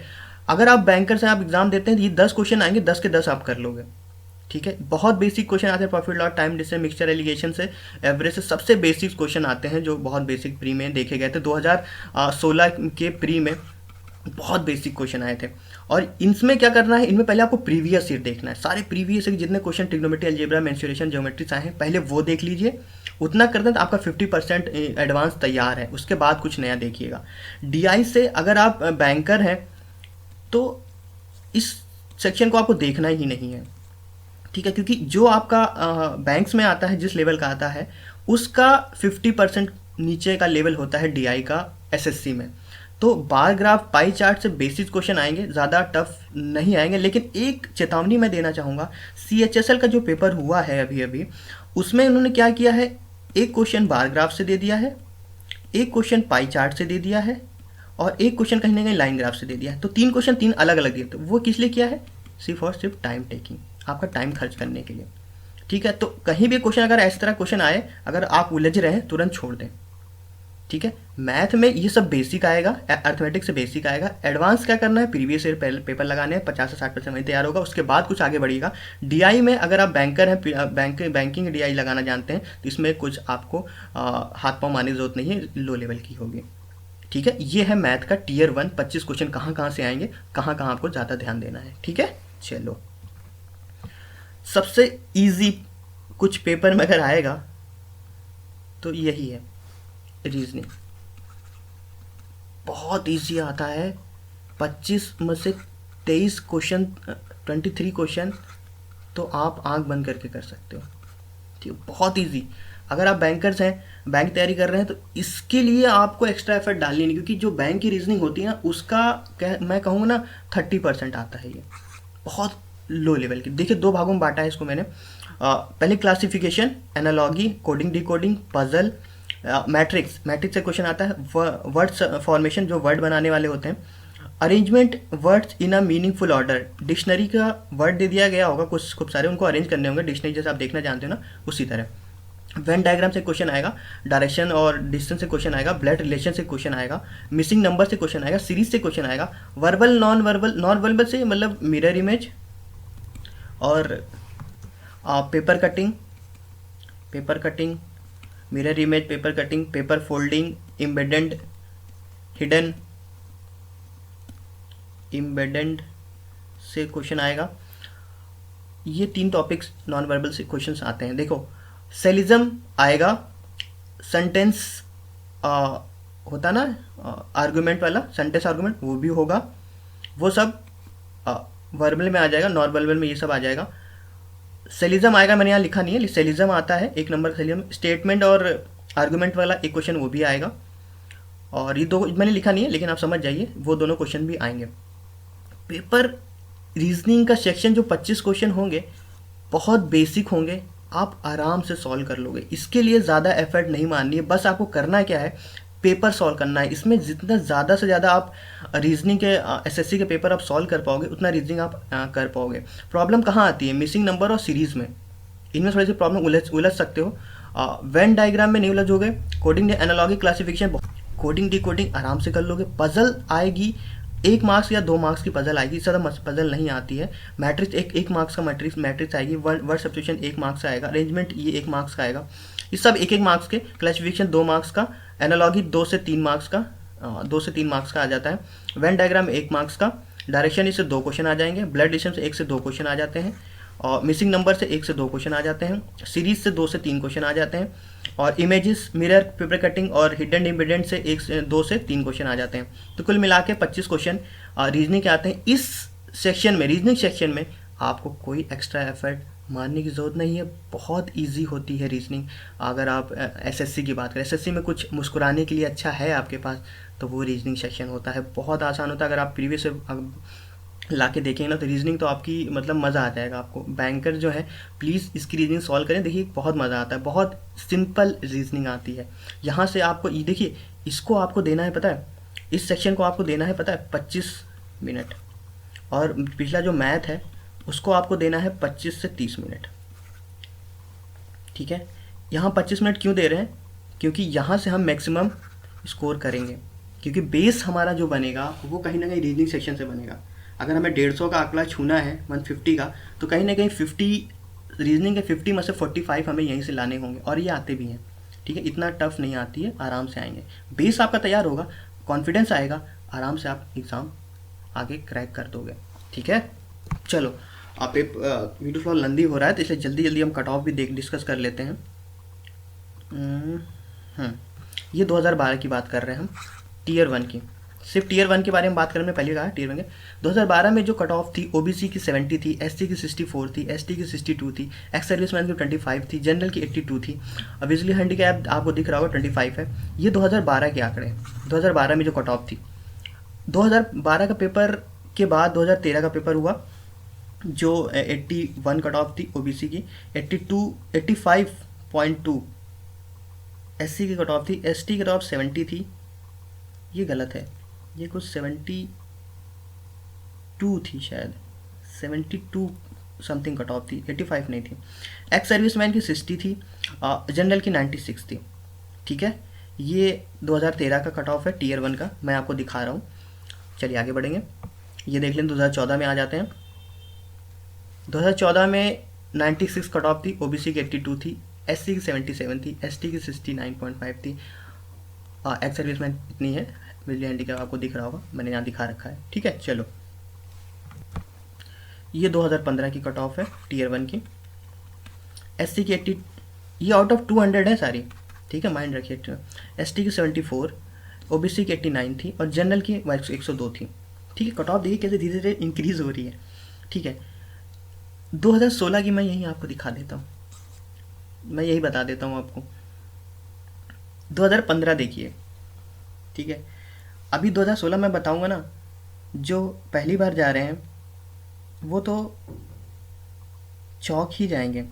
अगर आप बैंकर से आप एग्जाम देते हैं तो ये 10 क्वेश्चन आएंगे, 10 के 10 आप कर लोगे, ठीक है, बहुत बेसिक क्वेश्चन आते हैं profit loss, time distance, mixture, alligation से, एवरेज से, सबसे बेसिक क्वेश्चन आते हैं जो बहुत बेसिक प्री में देखे गए थे 2016 के प्री में। बहुत बेसिक क्वेश्चन आए थे। और इनमें क्या करना है, इनमें पहले आपको प्रीवियस ईयर देखना है, सारे प्रीवियस ईयर जितने question trigonometry, algebra, mensuration, geometry आए हैं पहले वो देख लीजिए। उतना कर दें तो आपका 50% एडवांस तैयार है, उसके बाद कुछ नया देखिएगा। डीआई से अगर आप बैंकर हैं तो इस सेक्शन को आपको देखना ही नहीं है, ठीक है, क्योंकि जो आपका बैंक्स में आता है, जिस लेवल का आता है उसका 50% नीचे का लेवल होता है डीआई का एसएससी में। तो बार ग्राफ, पाई चार्ट से बेसिक क्वेश्चन आएंगे, ज़्यादा टफ नहीं आएंगे। लेकिन एक चेतावनी मैं देना चाहूँगा, सीएचएसएल का जो पेपर हुआ है अभी अभी, उसमें उन्होंने क्या किया है, एक क्वेश्चन बार ग्राफ से दे दिया है, एक क्वेश्चन पाई चार्ट से दे दिया है, और एक क्वेश्चन कहीं ना कहीं लाइन ग्राफ से दे दिया है। तो 3 क्वेश्चन 3 अलग अलग दिए। तो वो किस लिए किया है, सिर्फ और सिर्फ टाइम टेकिंग, आपका टाइम खर्च करने के लिए, ठीक है। तो कहीं भी क्वेश्चन अगर इस तरह क्वेश्चन आए, अगर आप उलझ रहे हैं तुरंत छोड़ दें, ठीक है। मैथ में ये सब बेसिक आएगा, अर्थमेटिक से बेसिक आएगा। एडवांस क्या करना है, प्रीवियस ईयर पेपर लगाने हैं, 50 से 60% में तैयार होगा, उसके बाद कुछ आगे बढ़ेगा। डीआई में अगर आप बैंकर हैं, बैंकिंग डीआई लगाना जानते हैं, तो इसमें कुछ आपको हाथ पाँव मारने की जरूरत नहीं है, लो लेवल की होगी, ठीक है। ये है मैथ का टियर 1, 25 क्वेश्चन कहाँ कहाँ से आएंगे, कहाँ कहाँ आपको ज़्यादा ध्यान देना है, ठीक है। चलो, सबसे इजी कुछ पेपर में अगर आएगा तो यही है, रीजनिंग। बहुत इजी आता है, 25 में से 23 क्वेश्चन, 23 क्वेश्चन तो आप आंख बंद करके कर सकते हो, ठीक है, बहुत इजी। अगर आप बैंकर्स हैं, बैंक तैयारी कर रहे हैं, तो इसके लिए आपको एक्स्ट्रा एफर्ट डालनी नहीं, क्योंकि जो बैंक की रीजनिंग होती है ना, उसका मैं कहूँगा ना 30% आता है, ये बहुत लो लेवल की। देखिए 2 भागों में बांटा है इसको मैंने। पहले classification, analogy, coding decoding, puzzle, matrix से क्वेश्चन आता है, वर्ड्स फॉर्मेशन, जो वर्ड बनाने वाले होते हैं, arrangement words in a meaningful order, dictionary का वर्ड दे दिया गया होगा कुछ खूब सारे, उनको अरेंज करने होंगे डिक्शनरी जैसे आप देखना जानते हो ना, उसी तरह। वेन डायग्राम से क्वेश्चन आएगा, डायरेक्शन और डिस्टेंस से क्वेश्चन आएगा, ब्लड रिलेशन से क्वेश्चन आएगा, मिसिंग नंबर से क्वेश्चन आएगा, सीरीज से क्वेश्चन आएगा, वर्बल नॉन वर्बल से मतलब मिरर इमेज, और paper cutting, mirror image, paper cutting, paper folding, embedded से क्वेश्चन आएगा। ये 3 टॉपिक्स नॉन वर्बल से क्वेश्चंस आते हैं। देखो सेलिज्म आएगा, सेंटेंस होता ना आर्गुमेंट वाला, सेंटेंस आर्गुमेंट, वो भी होगा, वो सब वर्बल में आ जाएगा, नॉन वर्बल में ये सब आ जाएगा। सेलिज्म आएगा, मैंने यहाँ लिखा नहीं है, सेलिज्म आता है 1 नंबर का सेलिज्म। स्टेटमेंट और आर्गुमेंट वाला एक क्वेश्चन वो भी आएगा, और ये 2 मैंने लिखा नहीं है, लेकिन आप समझ जाइए, वो दोनों क्वेश्चन भी आएंगे। पेपर रीजनिंग का सेक्शन जो 25 क्वेश्चन होंगे बहुत बेसिक होंगे, आप आराम से सॉल्व कर लोगे। इसके लिए ज़्यादा एफर्ट नहीं माननी है, बस आपको करना क्या है, पेपर सॉल्व करना है। इसमें जितना ज़्यादा से ज़्यादा आप रीजनिंग के एसएससी के पेपर आप सॉल्व कर पाओगे, उतना रीजनिंग आप कर पाओगे। प्रॉब्लम कहाँ आती है, मिसिंग नंबर और सीरीज़ में, इनमें थोड़ी सी प्रॉब्लम उलझ सकते हो। वेन डायग्राम में नहीं उलझोगे। Coding analogy classification, coding decoding आराम से कर लोगे। पजल आएगी 1 मार्क्स या 2 मार्क्स की पजल आएगी, इससे ज़्यादा पजल नहीं आती है। मैट्रिक्स एक मार्क्स का मैट्रिक्स आएगी। वर्ड सब्स्टिट्यूशन 1 मार्क्स का आएगा। अरेंजमेंट ये 1 मार्क्स का आएगा। ये सब 1 मार्क्स के। क्लासिफिकेशन 2 मार्क्स का। एनालॉगी 2 से 3 मार्क्स का, 2 से 3 मार्क्स का आ जाता है। वेन डायग्राम 1 मार्क्स का। डायरेक्शन इससे 2 क्वेश्चन आ जाएंगे। ब्लड डिस्टेंस से 1 से 2 क्वेश्चन आ जाते हैं, और मिसिंग नंबर से 1 से 2 क्वेश्चन आ जाते हैं। सीरीज से 2 से 3 क्वेश्चन आ जाते हैं, और इमेजेस, मिरर, पेपर कटिंग और हिडन इम्बेडेंट से 2 से 3 क्वेश्चन आ जाते हैं। तो कुल मिला के 25 क्वेश्चन रीजनिंग के आते हैं। इस सेक्शन में, रीजनिंग सेक्शन में आपको कोई एक्स्ट्रा एफर्ट मारने की ज़रूरत नहीं है, बहुत इजी होती है रीजनिंग। अगर आप एसएससी की बात करें, एसएससी में कुछ मुस्कुराने के लिए अच्छा है आपके पास, तो वो रीजनिंग सेक्शन होता है, बहुत आसान होता है। अगर आप प्रीवियस ला के देखेंगे ना, तो रीजनिंग तो आपकी मतलब मज़ा आ जाएगा आपको। बैंकर जो है प्लीज़ इसकी रीजनिंग सॉल्व करें, देखिए बहुत मज़ा आता है, बहुत सिंपल रीजनिंग आती है। यहाँ से आपको ये देखिए, इसको आपको देना है पता है, इस सेक्शन को आपको देना है पता है 25 मिनट, और पिछला जो मैथ है उसको आपको देना है 25 से 30 मिनट, ठीक है। यहाँ 25 मिनट क्यों दे रहे हैं, क्योंकि यहाँ से हम मैक्सिमम स्कोर करेंगे, क्योंकि बेस हमारा जो बनेगा वो कहीं ना कहीं रीजनिंग सेक्शन से बनेगा। अगर हमें 150 का आंकड़ा छूना है 150 का, तो कहीं ना कहीं 50 रीजनिंग के 50 में से 45 हमें यहीं से लाने होंगे, और ये आते भी हैं, ठीक है। इतना टफ नहीं आती है, आराम से आएंगे। बेस आपका तैयार होगा, कॉन्फिडेंस आएगा, आराम से आप एग्ज़ाम आगे क्रैक कर दोगे, ठीक है। चलो, आप एक वीडियो थोड़ा लंबी हो रहा है, तो इसलिए जल्दी जल्दी हम कट ऑफ भी डिस्कस कर लेते हैं। ये 2012 की बात कर रहे हैं हम, टीयर 1 की। सिर्फ टीयर 1 के बारे में बात करें, मैं पहले कहा टीयर 1 के 2012 में जो कट ऑफ थी, ओबीसी की 70 थी, एसटी की 64 थी, एसटी की 62 थी, एक्स सर्विसमैन की 25 थी, जनरल की 82 थी, विजुअली हैंडीकैप आपको दिख रहा होगा 25 है। ये 2012 के आंकड़े, 2012 में जो कट ऑफ थी। 2012 का पेपर के बाद 2013 का पेपर हुआ, जो 81 कट ऑफ थी ओबीसी की, 85.2 एससी की कट ऑफ थी, एसटी की कट ऑफ 70 थी, ये गलत है, ये कुछ 72 थी शायद, 72 समथिंग कट ऑफ थी, 85 नहीं थी। एक्स सर्विसमैन की 60 थी, जनरल की 96 थी, ठीक है। ये 2013 का कट ऑफ है टीयर 1 का, मैं आपको दिखा रहा हूँ। चलिए आगे बढ़ेंगे, ये देख लें। 2014 में आ जाते हैं। 2014 में 96 कट ऑफ थी, ओबीसी की 82 थी, एससी की 77 थी, एसटी की 69.5 थी, एक्स सर्विसमैन इतनी है, बिजली हैंडीकैप आपको दिख रहा होगा, मैंने यहाँ दिखा रखा है, ठीक है। चलो, ये 2015 की कट ऑफ है टीयर 1 की। एससी की 80, ये आउट ऑफ 200 है सारी, ठीक है, माइंड रखिए। एसटी की 74, ओबीसी की 89 थी, और जनरल की 102 थी, ठीक है। कट ऑफ देखिए कैसे धीरे धीरे इंक्रीज हो रही है, ठीक है। 2016 की मैं यही आपको दिखा देता हूँ, मैं यही बता देता हूँ आपको। 2015 देखिए, ठीक है। अभी 2016 में बताऊँगा ना, जो पहली बार जा रहे हैं वो तो चौंक ही जाएंगे।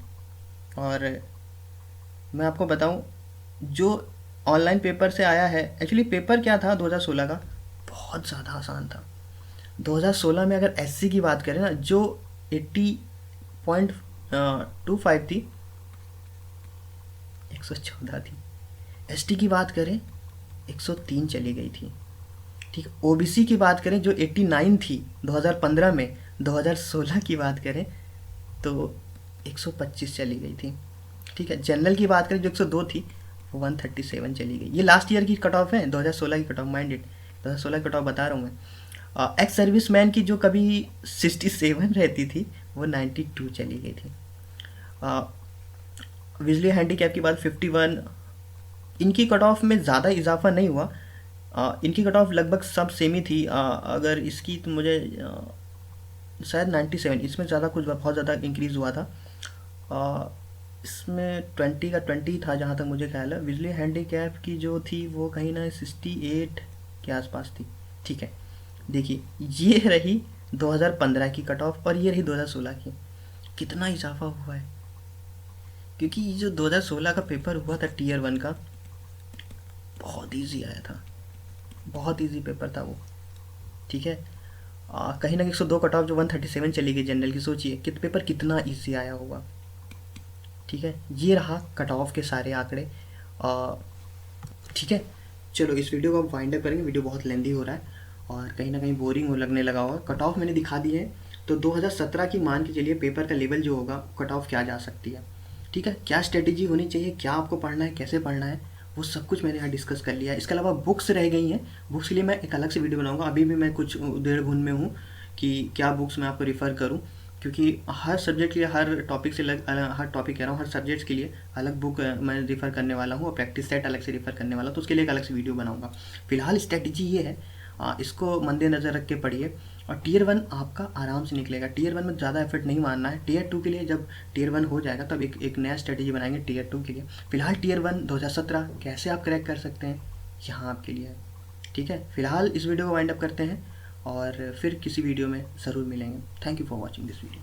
और मैं आपको बताऊं, जो ऑनलाइन पेपर से आया है, एक्चुअली पेपर क्या था 2016 का, बहुत ज़्यादा आसान था। 2016 में अगर एससी की बात करें ना, जो 80.25 थी, 114 थी। एसटी की बात करें 103 चली गई थी, ठीक। ओबीसी की बात करें जो 89 थी 2015 में, 2016 की बात करें तो 125 चली गई थी, ठीक है। जनरल की बात करें जो 102 थी, वो 137 चली गई। ये लास्ट ईयर की कट ऑफ है, 2016 की कट ऑफ, माइंडेड 2016 की कट ऑफ बता रहा हूँ मैं। एक्स सर्विसमैन की जो कभी 67 रहती थी, वो 92 चली गई थी। विजुअली हैंडीकैप की बात 51, इनकी कट ऑफ में ज़्यादा इजाफा नहीं हुआ, इनकी कट ऑफ लगभग सब सेम ही थी। अगर इसकी तो मुझे शायद 97, इसमें ज़्यादा कुछ बहुत ज़्यादा इंक्रीज़ हुआ था। इसमें 20 का 20 था जहाँ तक मुझे ख्याल है। विजुअली हैंडीकैप की जो थी वो कहीं ना 68 के आसपास थी, ठीक है। देखिए, ये रही 2015 की कट ऑफ, और ये रही 2016 की। कितना इजाफा हुआ है, क्योंकि ये जो 2016 का पेपर हुआ था टीयर 1 का, बहुत ईजी आया था, बहुत ईजी पेपर था वो, ठीक है। कहीं ना 102 कट ऑफ जो 137 चली गई जनरल की, सोचिए कि पेपर कितना ईजी आया होगा, ठीक है। ये रहा कट ऑफ के सारे आंकड़े, ठीक है। चलो, इस वीडियो को हम वाइंड अप करेंगे, वीडियो बहुत लेंदी हो रहा है और कहीं ना कहीं बोरिंग हो लगने लगा होगा। कट ऑफ मैंने दिखा दी है, तो 2017 की मान के चलिए पेपर का लेवल जो होगा, कट ऑफ क्या जा सकती है, ठीक है। क्या स्ट्रेटेजी होनी चाहिए, क्या आपको पढ़ना है, कैसे पढ़ना है, वो सब कुछ मैंने यहाँ डिस्कस कर लिया है। इसके अलावा बुक्स रह गई हैं, बुक्स के लिए मैं एक अलग से वीडियो बनाऊंगा। अभी भी मैं कुछ डेढ़ घुन में हूँ कि क्या बुक्स मैं आपको रिफ़र करूँ, क्योंकि हर सब्जेक्ट के लिए, हर टॉपिक से हर टॉपिक कह रहा हूँ, हर सब्जेक्ट के लिए अलग बुक मैं रिफ़र करने वाला हूँ, और प्रैक्टिस सेट अलग से रिफ़र करने वाला हूँ, तो उसके लिए एक अलग से वीडियो बनाऊँगा। फिलहाल स्ट्रेटेजी ये है, इसको मद्देनज़र रख के पढ़िए, और टीयर 1 आपका आराम से निकलेगा। टीयर 1 में ज़्यादा एफर्ट नहीं मारना है। टीयर 2 के लिए जब टीयर 1 हो जाएगा तब एक नया स्ट्रेटेजी बनाएंगे टीयर 2 के लिए। फिलहाल टीयर 1 2017 कैसे आप क्रैक कर सकते हैं, यहाँ आपके लिए है, ठीक है। फिलहाल इस वीडियो को वाइंड अप करते हैं और फिर किसी वीडियो में ज़रूर मिलेंगे। Thank you for watching this video.